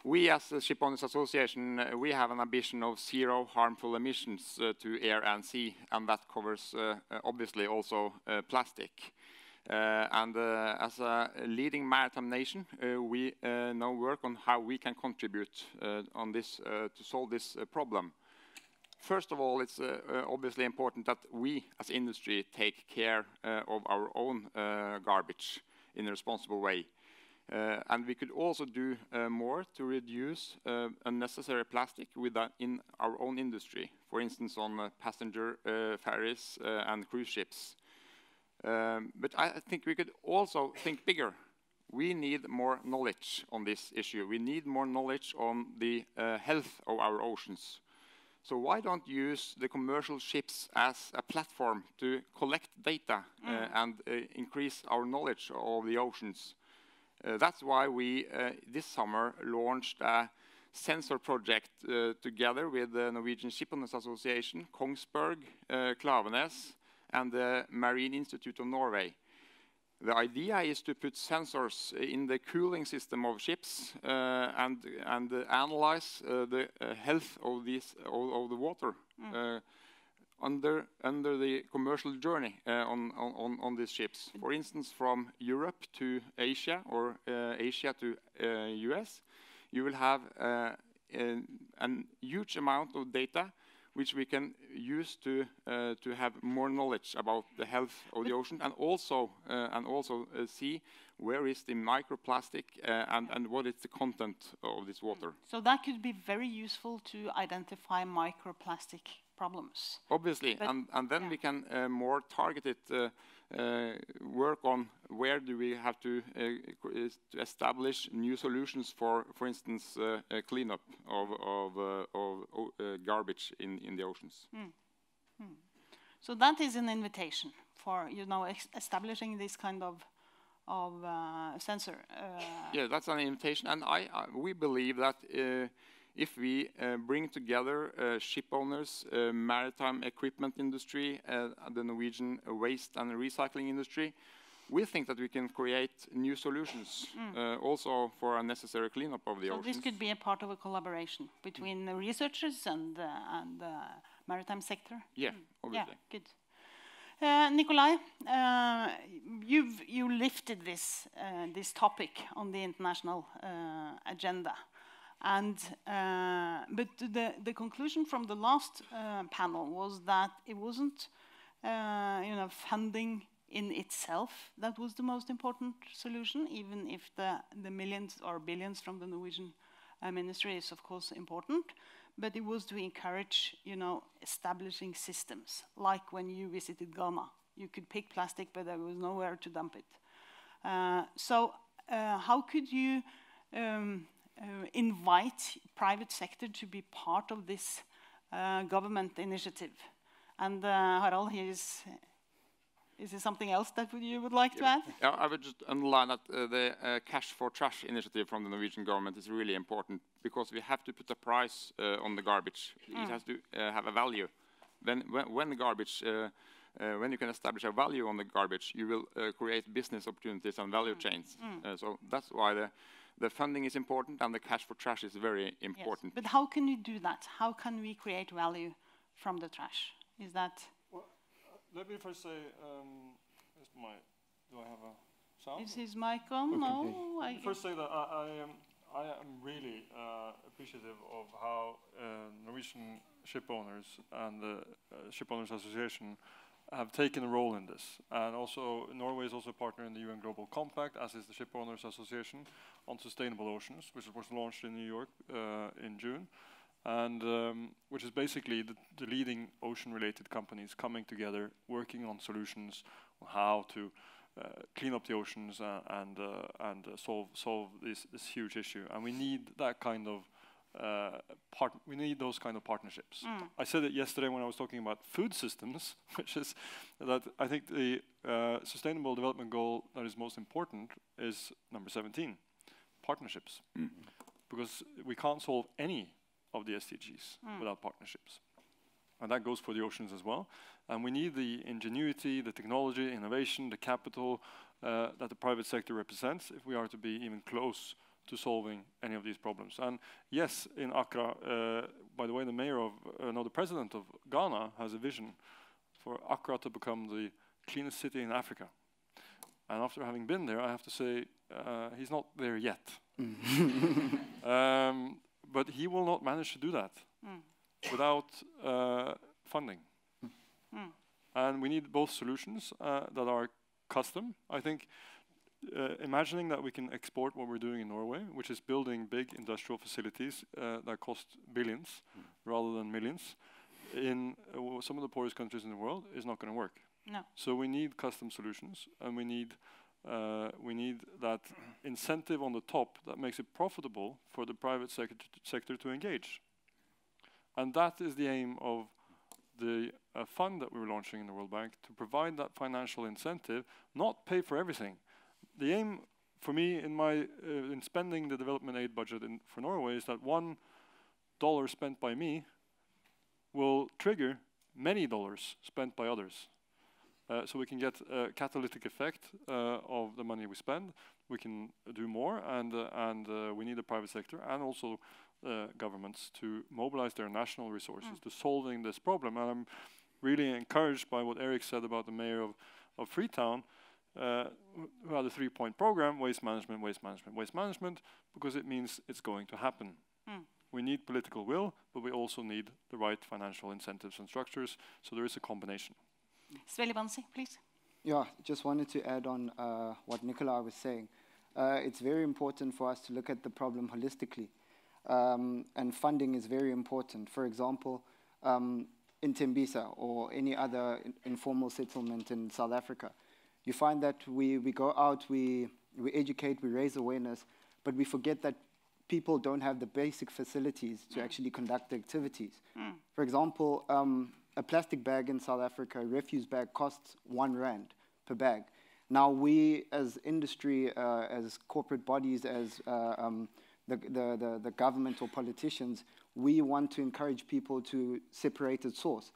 [SPEAKER 13] We, as the Shipowners Association, we have an ambition of 0 harmful emissions to air and sea, and that covers obviously also plastic. As a leading maritime nation, we now work on how we can contribute on this to solve this problem. First of all, it's obviously important that we, as industry, take care of our own garbage in a responsible way. And we could also do more to reduce unnecessary plastic in our own industry, for instance, on passenger ferries and cruise ships. But I think we could also think bigger. We need more knowledge on this issue. We need more knowledge on the health of our oceans. So why don't use the commercial ships as a platform to collect data and increase our knowledge of the oceans? That's why we, this summer, launched a sensor project together with the Norwegian Shipowners Association, Kongsberg, Klaveness, and the Marine Institute of Norway. The idea is to put sensors in the cooling system of ships and analyze the health of the water under the commercial journey on these ships. For instance, from Europe to Asia or Asia to US, you will have a huge amount of data which we can use to have more knowledge about the health of the ocean, and also see where is the microplastic and what is the content of this water.
[SPEAKER 3] So that could be very useful to identify microplastic problems.
[SPEAKER 13] Obviously, and then we can more targeted work on where do we have to establish new solutions for instance, cleanup of garbage in the oceans.
[SPEAKER 3] So that is an invitation for, you know, establishing this kind of sensor.
[SPEAKER 13] Yeah, that's an invitation, and we believe that if we bring together ship owners, maritime equipment industry, the Norwegian waste and recycling industry, we think that we can create new solutions also for a necessary cleanup of the oceans.
[SPEAKER 3] So this could be a part of a collaboration between the researchers and the maritime sector?
[SPEAKER 13] Yeah, obviously.
[SPEAKER 3] Yeah, good. Nikolai, you lifted this topic on the international agenda. And but the conclusion from the last panel was that it wasn't you know, funding in itself that was the most important solution, even if the millions or billions from the Norwegian ministry is of course important, but it was to encourage, you know, establishing systems, like when you visited Ghana. You could pick plastic, but there was nowhere to dump it. So how could you invite private sector to be part of this government initiative? And Harald, is there something else that you would like to add?
[SPEAKER 13] Yeah, I would just underline that the Cash for Trash initiative from the Norwegian government is really important, because we have to put a price on the garbage. It has to have a value. When the garbage when you can establish a value on the garbage, you will create business opportunities and value chains. So that's why the funding is important and the cash for trash is very important.
[SPEAKER 3] Yes. But how can we do that? How can we create value from the trash? Is that...
[SPEAKER 9] Well, let me first say, do I have a sound?
[SPEAKER 3] Is his mic on? No.
[SPEAKER 9] First say that I am really appreciative of how Norwegian shipowners and the Shipowners Association have taken a role in this. And also, Norway is also a partner in the UN Global Compact, as is the Shipowners Association on Sustainable Oceans, which was launched in New York in June, and which is basically the leading ocean-related companies coming together, working on solutions on how to clean up the oceans and solve this huge issue. And we need that kind of we need those kind of partnerships. I said it yesterday when I was talking about food systems, which is that I think the sustainable development goal that is most important is number 17, partnerships. Because we can't solve any of the SDGs without partnerships. And that goes for the oceans as well. And we need the ingenuity, the technology, innovation, the capital that the private sector represents if we are to be even close to solving any of these problems. And yes, in Accra, by the way, the president of Ghana has a vision for Accra to become the cleanest city in Africa. And after having been there, I have to say, he's not there yet. But he will not manage to do that without funding. And we need both solutions that are custom. I think imagining that we can export what we're doing in Norway, which is building big industrial facilities that cost billions rather than millions, in some of the poorest countries in the world, is not going to work.
[SPEAKER 3] No.
[SPEAKER 9] So we need custom solutions, and we need that incentive on the top that makes it profitable for the private sector to engage. And that is the aim of the fund that we're launching in the World Bank, to provide that financial incentive, not pay for everything. The aim for me in spending the development aid budget for Norway is that $1 spent by me will trigger many dollars spent by others. So we can get a catalytic effect of the money we spend. We can do more, and we need the private sector and also governments to mobilize their national resources to solving this problem. And I'm really encouraged by what Erik said about the mayor of Freetown, who had a 3-point program: waste management, waste management, waste management, because it means it's going to happen. We need political will, but we also need the right financial incentives and structures, so there is a combination.
[SPEAKER 3] Sveli Bansi, please.
[SPEAKER 10] Yeah, just wanted to add on what Nikolai was saying. It's very important for us to look at the problem holistically, and funding is very important. For example, in Tembisa or any other informal settlement in South Africa, you find that we go out, we educate, we raise awareness, but we forget that people don't have the basic facilities to actually conduct the activities. For example, a plastic bag in South Africa, a refuse bag, costs R1 per bag. Now we, as industry, as corporate bodies, as the government or politicians, we want to encourage people to separate at source.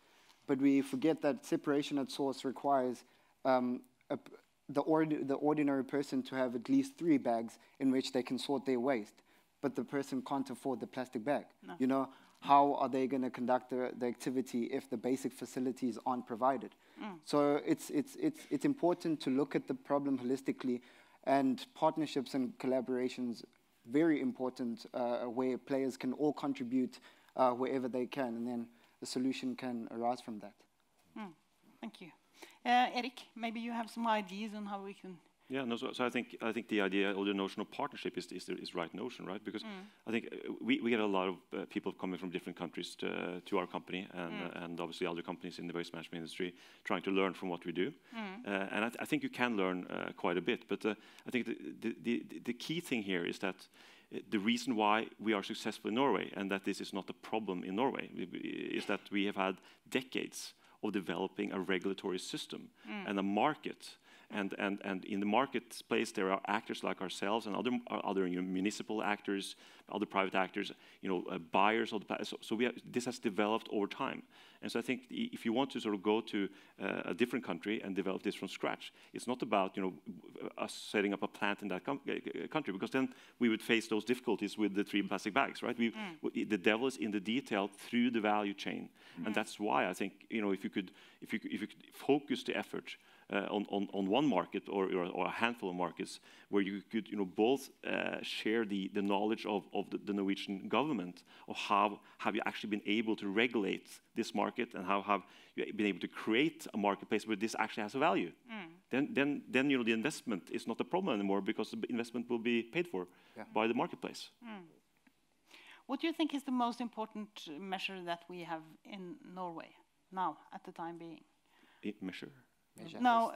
[SPEAKER 10] But we forget that separation at source requires the ordinary person to have at least 3 bags in which they can sort their waste. But the person can't afford the plastic bag. No. You know, how are they going to conduct the activity if the basic facilities aren't provided? So it's important to look at the problem holistically, and partnerships and collaborations, very important, where players can all contribute wherever they can, and then the solution can arise from that.
[SPEAKER 3] Thank you. Erik, maybe you have some ideas on how we can...
[SPEAKER 11] Yeah, no, so I think the idea or the notion of partnership is the right notion, right? Because I think we get a lot of people coming from different countries to our company, and obviously other companies in the waste management industry trying to learn from what we do. And I think you can learn quite a bit. But I think the key thing here is that the reason why we are successful in Norway, and that this is not a problem in Norway, is that we have had decades of developing a regulatory system and a market And in the marketplace, there are actors like ourselves and other municipal actors, other private actors, buyers of the. So this has developed over time. And so I think if you want to sort of go to a different country and develop this from scratch, it's not about us setting up a plant in that country, because then we would face those difficulties with the 3 plastic bags, right? The devil is in the detail through the value chain, and that's why I think if you could focus the effort on one market or a handful of markets where you could both share the knowledge of the Norwegian government of how have you actually been able to regulate this market, and how have you been able to create a marketplace where this actually has a value. Then the investment is not a problem anymore, because the investment will be paid for by the marketplace.
[SPEAKER 3] What do you think is the most important measure that we have in Norway now at the time being?
[SPEAKER 11] Measure?
[SPEAKER 3] No,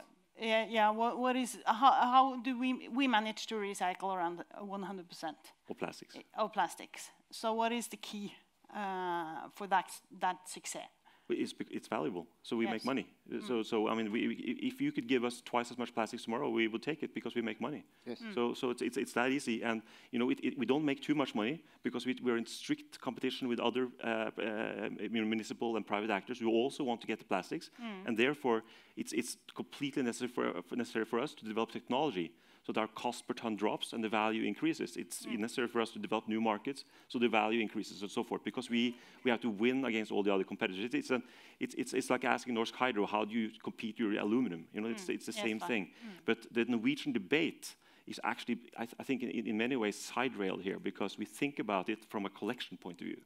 [SPEAKER 3] what is, how do we manage to recycle around 100%?
[SPEAKER 11] Of plastics.
[SPEAKER 3] Of plastics. So what is the key for that success?
[SPEAKER 11] It's valuable, so we make money. So I mean, if you could give us twice as much plastics tomorrow, we would take it, because we make money. So it's that easy, and we don't make too much money, because we're in strict competition with other municipal and private actors who also want to get the plastics, and therefore it's completely necessary for us to develop technology, so that our cost per ton drops and the value increases. It's necessary for us to develop new markets, so the value increases and so forth, because we have to win against all the other competitors. It's like asking Norsk Hydro, how do you compete your aluminum? It's the same thing. But the Norwegian debate is actually, I think, in many ways side-railed here, because we think about it from a collection point of view.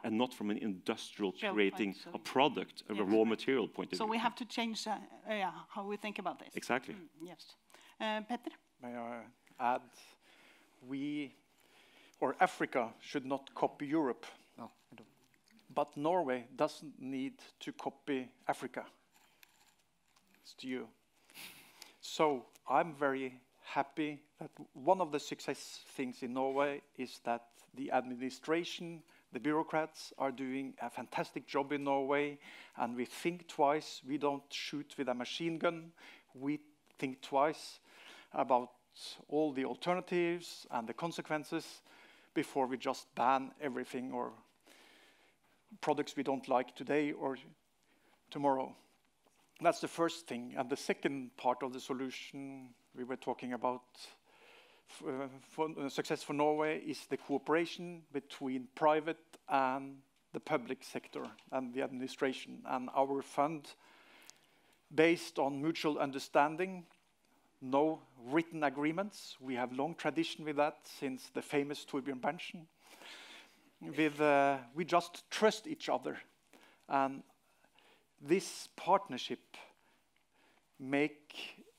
[SPEAKER 11] And not from an industrial creating a product, a raw material point of view.
[SPEAKER 3] So we have to change how we think about this.
[SPEAKER 11] Exactly.
[SPEAKER 3] Yes. Petter?
[SPEAKER 12] May I add, Africa should not copy Europe.
[SPEAKER 10] No, I don't.
[SPEAKER 12] But Norway doesn't need to copy Africa. It's to you. So I'm very happy that one of the success things in Norway is that the administration, the bureaucrats are doing a fantastic job in Norway, and we think twice. We don't shoot with a machine gun. We think twice about all the alternatives and the consequences before we just ban everything or products we don't like today or tomorrow. That's the first thing. And the second part of the solution we were talking about for success for Norway is the cooperation between private and the public sector and the administration. And our fund, based on mutual understanding, no written agreements. We have long tradition with that since the famous Torbjørn Berntsen. We just trust each other, and this partnership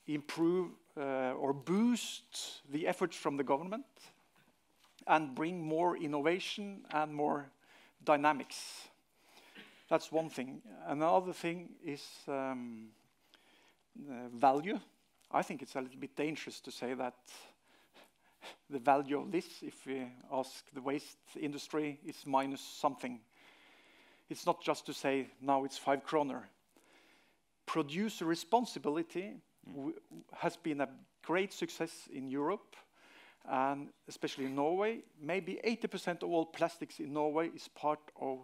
[SPEAKER 12] improve or boost the efforts from the government and bring more innovation and more dynamics. That's one thing. Another thing is value. I think it's a little bit dangerous to say that the value of this, if we ask the waste industry, is minus something. It's not just to say now it's 5 kroner. Producer responsibility has been a great success in Europe, and especially in Norway. Maybe 80% of all plastics in Norway is part of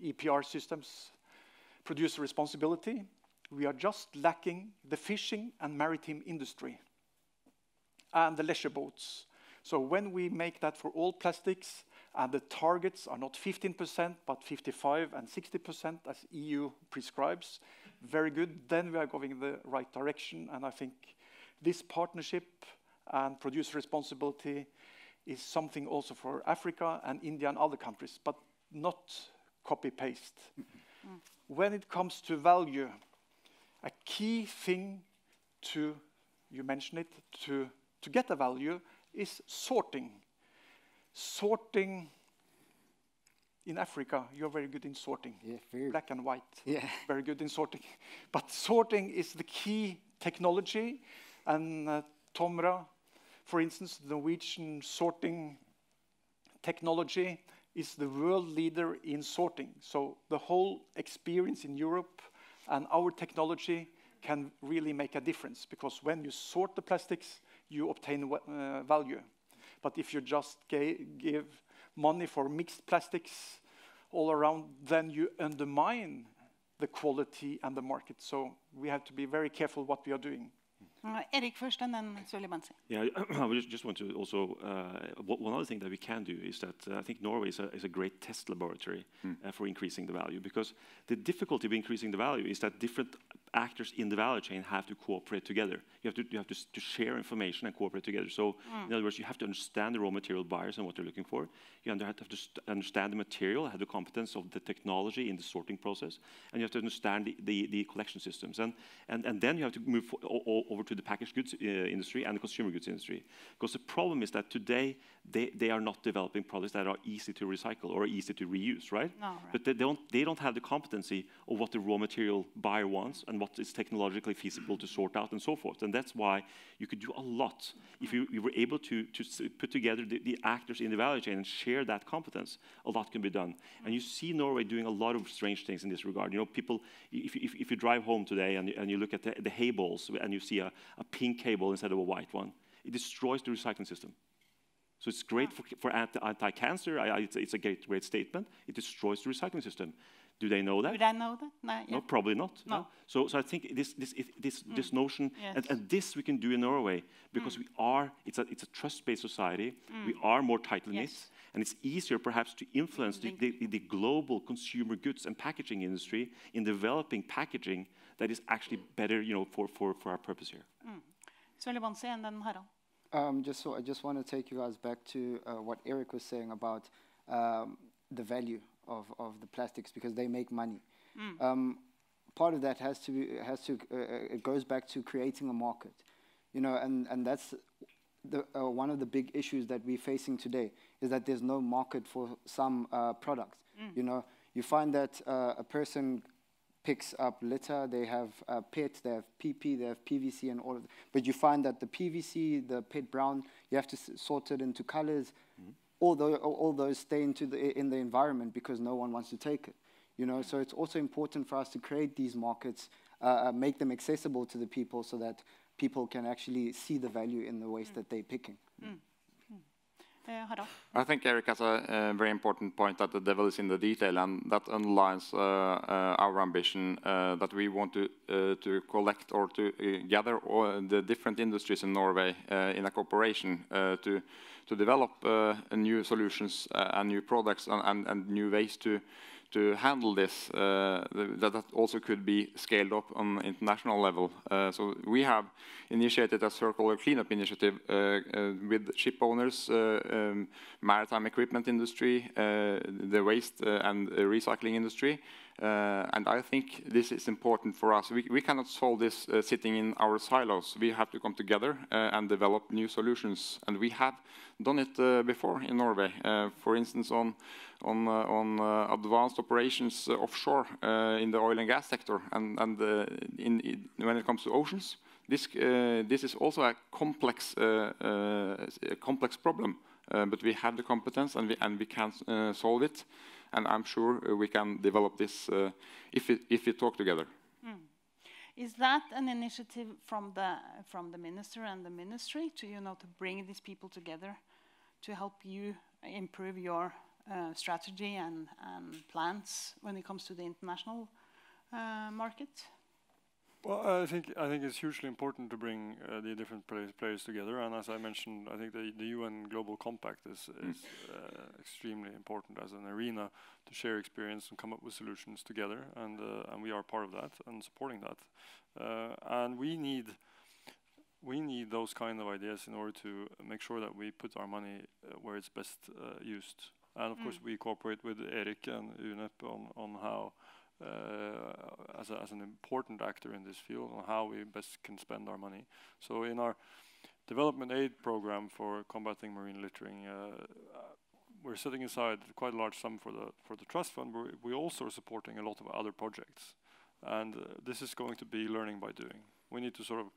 [SPEAKER 12] EPR systems, producer responsibility. We are just lacking the fishing and maritime industry and the leisure boats. So when we make that for all plastics, and the targets are not 15%, but 55% and 60% as EU prescribes, very good, then we are going in the right direction. And I think this partnership and producer responsibility is something also for Africa and India and other countries, but not copy-paste. When it comes to value, a key thing you mentioned it, to get a value is sorting. Sorting in Africa, you're very good in sorting.
[SPEAKER 10] Yeah,
[SPEAKER 12] black and white.
[SPEAKER 10] Yeah.
[SPEAKER 12] Very good in sorting. But sorting is the key technology. And Tomra, for instance, the Norwegian sorting technology is the world leader in sorting. So the whole experience in Europe And our technology can really make a difference, because when you sort the plastics, you obtain value. But if you just give money for mixed plastics all around, then you undermine the quality and the market. So we have to be very careful what we are doing.
[SPEAKER 3] Erik first, and then Solheim.
[SPEAKER 11] Yeah, I just want to also, one other thing that we can do is that I think Norway is a great test laboratory for increasing the value, because the difficulty with increasing the value is that different actors in the value chain have to cooperate together. You have to share information and cooperate together. So in other words, you have to understand the raw material buyers and what they're looking for. You have to understand the material, have the competence of the technology in the sorting process, and you have to understand the collection systems. And then you have to move over to the packaged goods industry and the consumer goods industry. Because the problem is that today they are not developing products that are easy to recycle or easy to reuse, right? No, right. But they don't have the competency of what the raw material buyer wants and what is technologically feasible to sort out and so forth. And that's why you could do a lot if you were able to put together the actors in the value chain and share that competence. A lot can be done. And you see Norway doing a lot of strange things in this regard. You know, people, if you drive home today and you look at the hay balls and you see a pink hay ball instead of a white one, it destroys the recycling system. So it's great for anti-cancer. It's a great statement. It destroys the recycling system. Do they know that?
[SPEAKER 3] Do they know that? No, yeah.
[SPEAKER 11] No, probably not. No. So I think this notion, yes. and this we can do in Norway, because it's a trust-based society. We are more tightly knit, yes. And it's easier perhaps to influence the global consumer goods and packaging industry in developing packaging that is actually better, you know, for our purpose here.
[SPEAKER 3] Solheim and then Harald.
[SPEAKER 10] I just want to take you guys back to what Erik was saying about the value of the plastics, because they make money. Part of that it goes back to creating a market, you know, and that's one of the big issues that we're facing today, is that there's no market for some products. You know, you find that a person picks up litter, they have PET, they have PP, they have PVC and all of that. But you find that the PVC, the PET brown, you have to sort it into colors. All those stay in the environment because no one wants to take it. You know, so it's also important for us to create these markets, make them accessible to the people so that people can actually see the value in the waste that they're picking.
[SPEAKER 13] I think Erik has a very important point, that the devil is in the detail, and that underlines our ambition that we want to collect or to gather all the different industries in Norway in a cooperation to develop new solutions and new products and new ways to handle this, that also could be scaled up on international level. So we have initiated a circular cleanup initiative with shipowners, maritime equipment industry, the waste and recycling industry. And I think this is important for us. We cannot solve this sitting in our silos. We have to come together and develop new solutions. And we have done it before in Norway. For instance, on advanced operations offshore in the oil and gas sector, and when it comes to oceans, this is also a complex problem. But we have the competence, and we can solve it. And I'm sure we can develop this if we talk together.
[SPEAKER 3] Is that an initiative from the minister and the ministry to to bring these people together to help you improve your strategy and plans when it comes to the international market?
[SPEAKER 9] Well, I think it's hugely important to bring the different players together, and as I mentioned, I think the UN Global Compact is extremely important as an arena to share experience and come up with solutions together, and we are part of that and supporting that, and we need those kind of ideas in order to make sure that we put our money where it's best used, and of course we cooperate with Erik and UNEP on how. As an important actor in this field, on how we best can spend our money. So in our development aid program for combating marine littering, we're setting aside quite a large sum for the trust fund. We're also supporting a lot of other projects, and this is going to be learning by doing. We need to sort of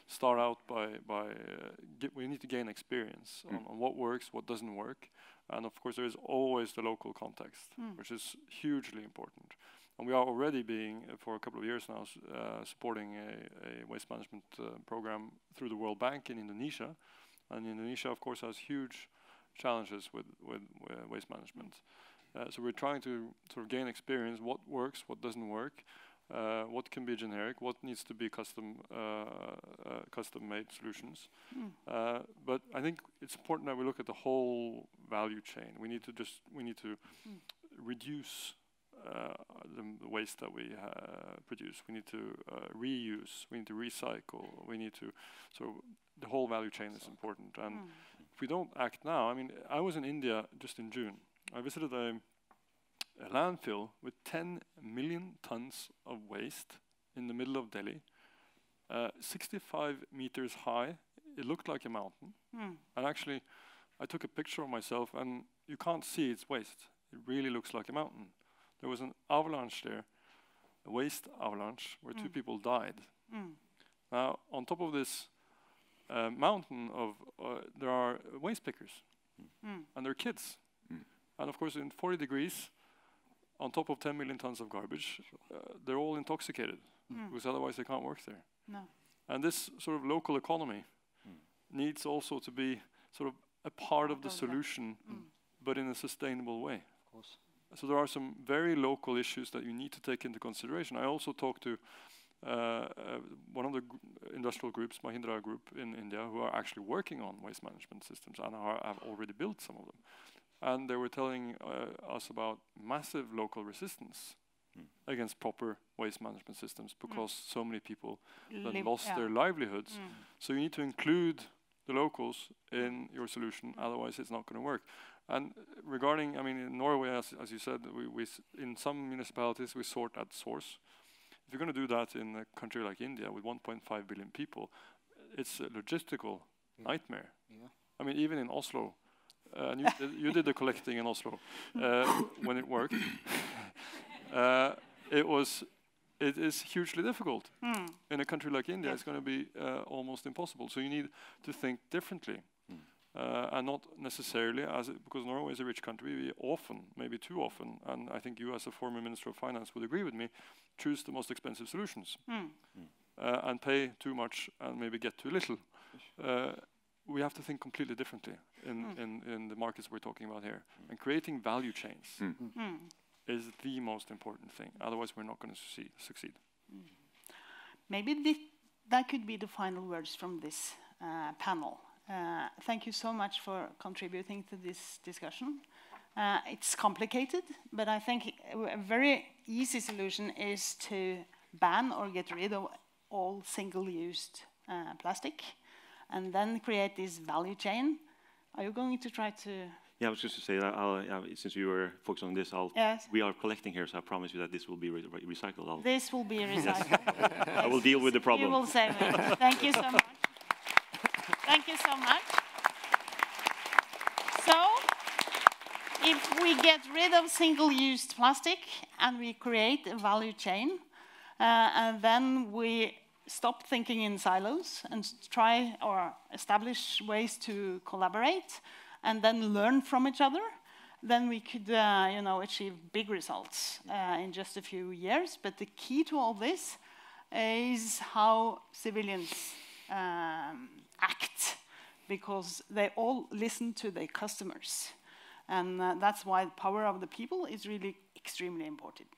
[SPEAKER 9] start out we need to gain experience on what works, what doesn't work, and of course there is always the local context, which is hugely important. And we are already being, for a couple of years now, supporting a waste management program through the World Bank in Indonesia. And Indonesia, of course, has huge challenges with waste management. So we're trying to sort of gain experience, what works, what doesn't work, what can be generic, what needs to be custom-made solutions. But I think it's important that we look at the whole value chain. We need to reduce the waste that we produce. We need to reuse. We need to recycle. We need to the whole value chain is important. And if we don't act now, I mean, I was in India just in June. I visited a landfill with 10 million tons of waste in the middle of Delhi, 65 meters high. It looked like a mountain. And actually, I took a picture of myself, and you can't see its waste. It really looks like a mountain. There was an avalanche there, a waste avalanche, where 2 people died. Now, on top of this mountain there are waste pickers, and they're kids. And of course, in 40 degrees, on top of 10 million tons of garbage, they're all intoxicated, because otherwise they can't work there. And this sort of local economy needs also to be sort of a part of the solution, but in a sustainable way. Of course. So there are some very local issues that you need to take into consideration. I also talked to one of the industrial groups, Mahindra Group in India, who are actually working on waste management systems and have already built some of them. And they were telling us about massive local resistance against proper waste management systems, because so many people lost their livelihoods. So you need to include the locals in your solution, otherwise it's not going to work. And regarding, I mean, in Norway, as you said, we in some municipalities we sort at source. If you're going to do that in a country like India with 1.5 billion people, it's a logistical nightmare. I mean, even in Oslo, and you did the collecting in Oslo when it worked. It is hugely difficult. In a country like India, it's going to be almost impossible. So you need to think differently, and not necessarily because Norway is a rich country. We often, maybe too often, and I think you, as a former Minister of Finance, would agree with me, choose the most expensive solutions and pay too much and maybe get too little. We have to think completely differently in the markets we're talking about here. And creating value chains is the most important thing. Otherwise, we're not going to succeed.
[SPEAKER 3] Maybe that could be the final words from this panel. Thank you so much for contributing to this discussion. It's complicated, but I think a very easy solution is to ban or get rid of all single-used plastic, and then create this value chain. Are you going to try to?
[SPEAKER 11] Yeah, I was just to say that since you were focused on this, we are collecting here, so I promise you that this will be recycled.
[SPEAKER 3] This will be recycled.
[SPEAKER 11] Yes. I will deal with the problem.
[SPEAKER 3] You will save it. Thank you so much. Thank you so much. So, if we get rid of single-use plastic and we create a value chain, and then we stop thinking in silos and try or establish ways to collaborate and then learn from each other, then we could achieve big results in just a few years. But the key to all this is how civilians act, because they all listen to their customers. And that's why the power of the people is really extremely important.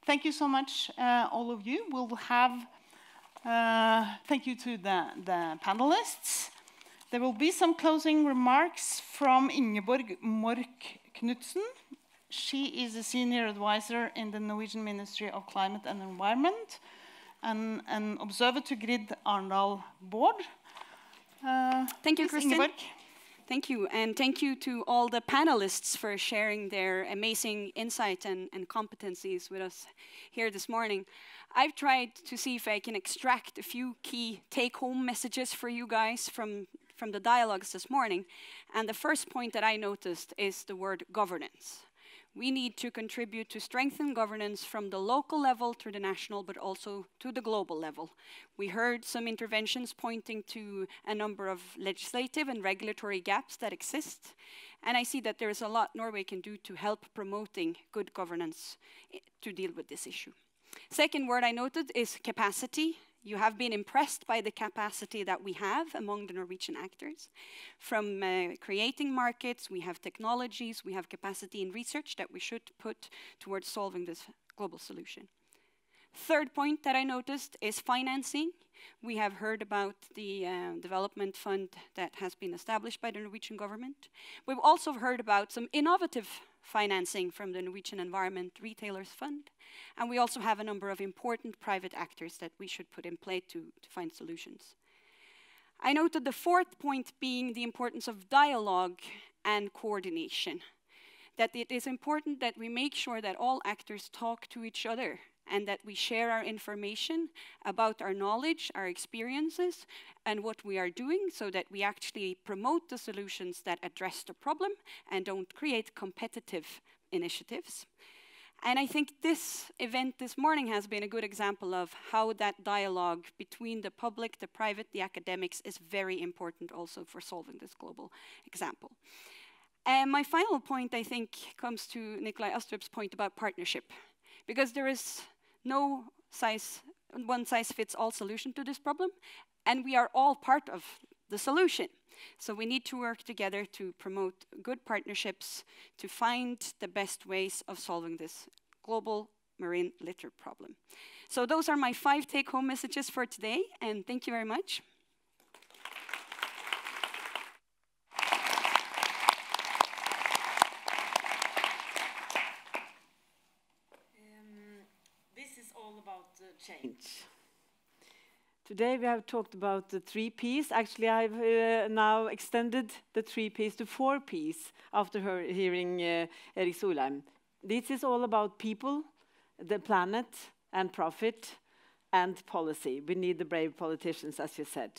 [SPEAKER 3] Thank you so much, all of you. We'll have, thank you to the panelists. There will be some closing remarks from Ingeborg Mork-Knudsen. She is a senior advisor in the Norwegian Ministry of Climate and Environment and an observer to Grid Arendal board.
[SPEAKER 14] Thank you, Kristin.
[SPEAKER 3] Ingeborg.
[SPEAKER 14] Thank you, and thank you to all the panelists for sharing their amazing insight and competencies with us here this morning. I've tried to see if I can extract a few key take-home messages for you guys from the dialogues this morning. And the first point that I noticed is the word governance. We need to contribute to strengthen governance from the local level to the national, but also to the global level. We heard some interventions pointing to a number of legislative and regulatory gaps that exist. And I see that there is a lot Norway can do to help promoting good governance to deal with this issue. Second word I noted is capacity. You have been impressed by the capacity that we have among the Norwegian actors. From creating markets, we have technologies, we have capacity in research that we should put towards solving this global solution. Third point that I noticed is financing. We have heard about the development fund that has been established by the Norwegian government. We've also heard about some innovative financing from the Norwegian Environment Retailers Fund. And we also have a number of important private actors that we should put in play to find solutions. I noted the fourth point being the importance of dialogue and coordination. That it is important that we make sure that all actors talk to each other and that we share our information about our knowledge, our experiences, and what we are doing so that we actually promote the solutions that address the problem and don't create competitive initiatives. And I think this event this morning has been a good example of how that dialogue between the public, the private, the academics is very important also for solving this global example. And my final point, I think, comes to Nikolai Astrup's point about partnership. Because there is no one-size-fits-all solution to this problem, and we are all part of the solution. So we need to work together to promote good partnerships to find the best ways of solving this global marine litter problem. So those are my 5 take-home messages for today, and thank you very much.
[SPEAKER 15] This is all about change. Today we have talked about the 3 Ps. Actually, I've now extended the 3 Ps to 4 Ps after hearing Erik Solheim. This is all about people, the planet, and profit, and policy. We need the brave politicians, as you said.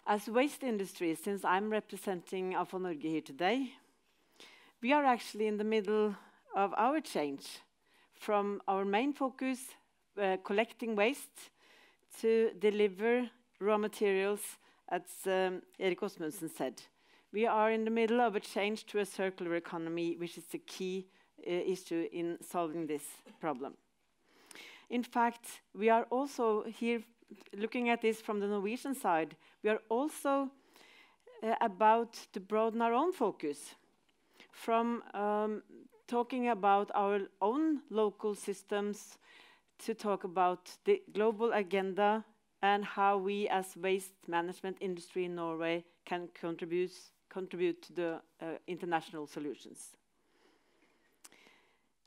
[SPEAKER 15] As waste industry, since I'm representing Avfall Norge here today, we are actually in the middle of our change from our main focus, collecting waste, to deliver raw materials, as Erik Osmundsen said. We are in the middle of a change to a circular economy, which is the key issue in solving this problem. In fact, we are also here looking at this from the Norwegian side. We are also about to broaden our own focus from talking about our own local systems to talk about the global agenda and how we as waste management industry in Norway can contribute to the international solutions.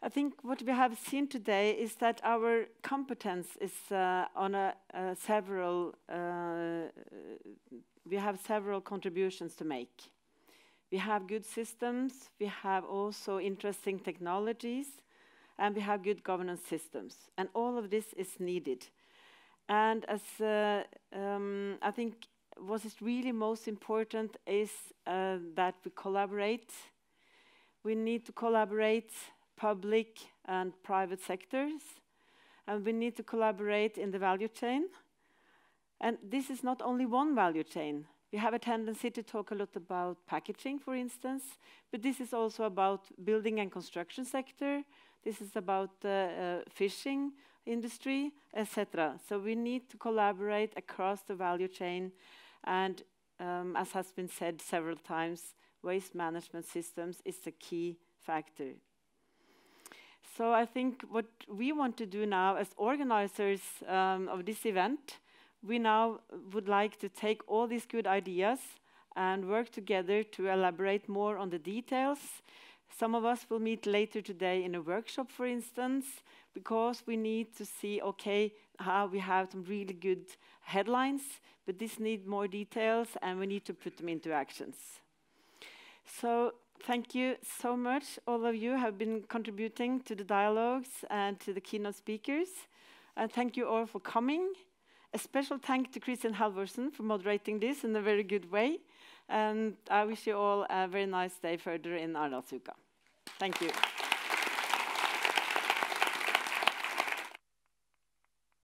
[SPEAKER 15] I think what we have seen today is that our competence is we have several contributions to make. We have good systems, we have also interesting technologies, and we have good governance systems. And all of this is needed. And as I think what is really most important is that we collaborate. We need to collaborate public and private sectors. And we need to collaborate in the value chain. And this is not only one value chain. We have a tendency to talk a lot about packaging, for instance, but this is also about building and construction sector. This is about the fishing industry, etc. So we need to collaborate across the value chain. And as has been said several times, waste management systems is the key factor. So I think what we want to do now as organizers of this event, we now would like to take all these good ideas and work together to elaborate more on the details. Some of us will meet later today in a workshop, for instance, because we need to see, okay, how we have some really good headlines, but this needs more details and we need to put them into actions. So thank you so much. All of you have been contributing to the dialogues and to the keynote speakers. And thank you all for coming. A special thank to Kristin Halvorsen for moderating this in a very good way. And I wish you all a very nice day further in Arendalsuka. Thank you.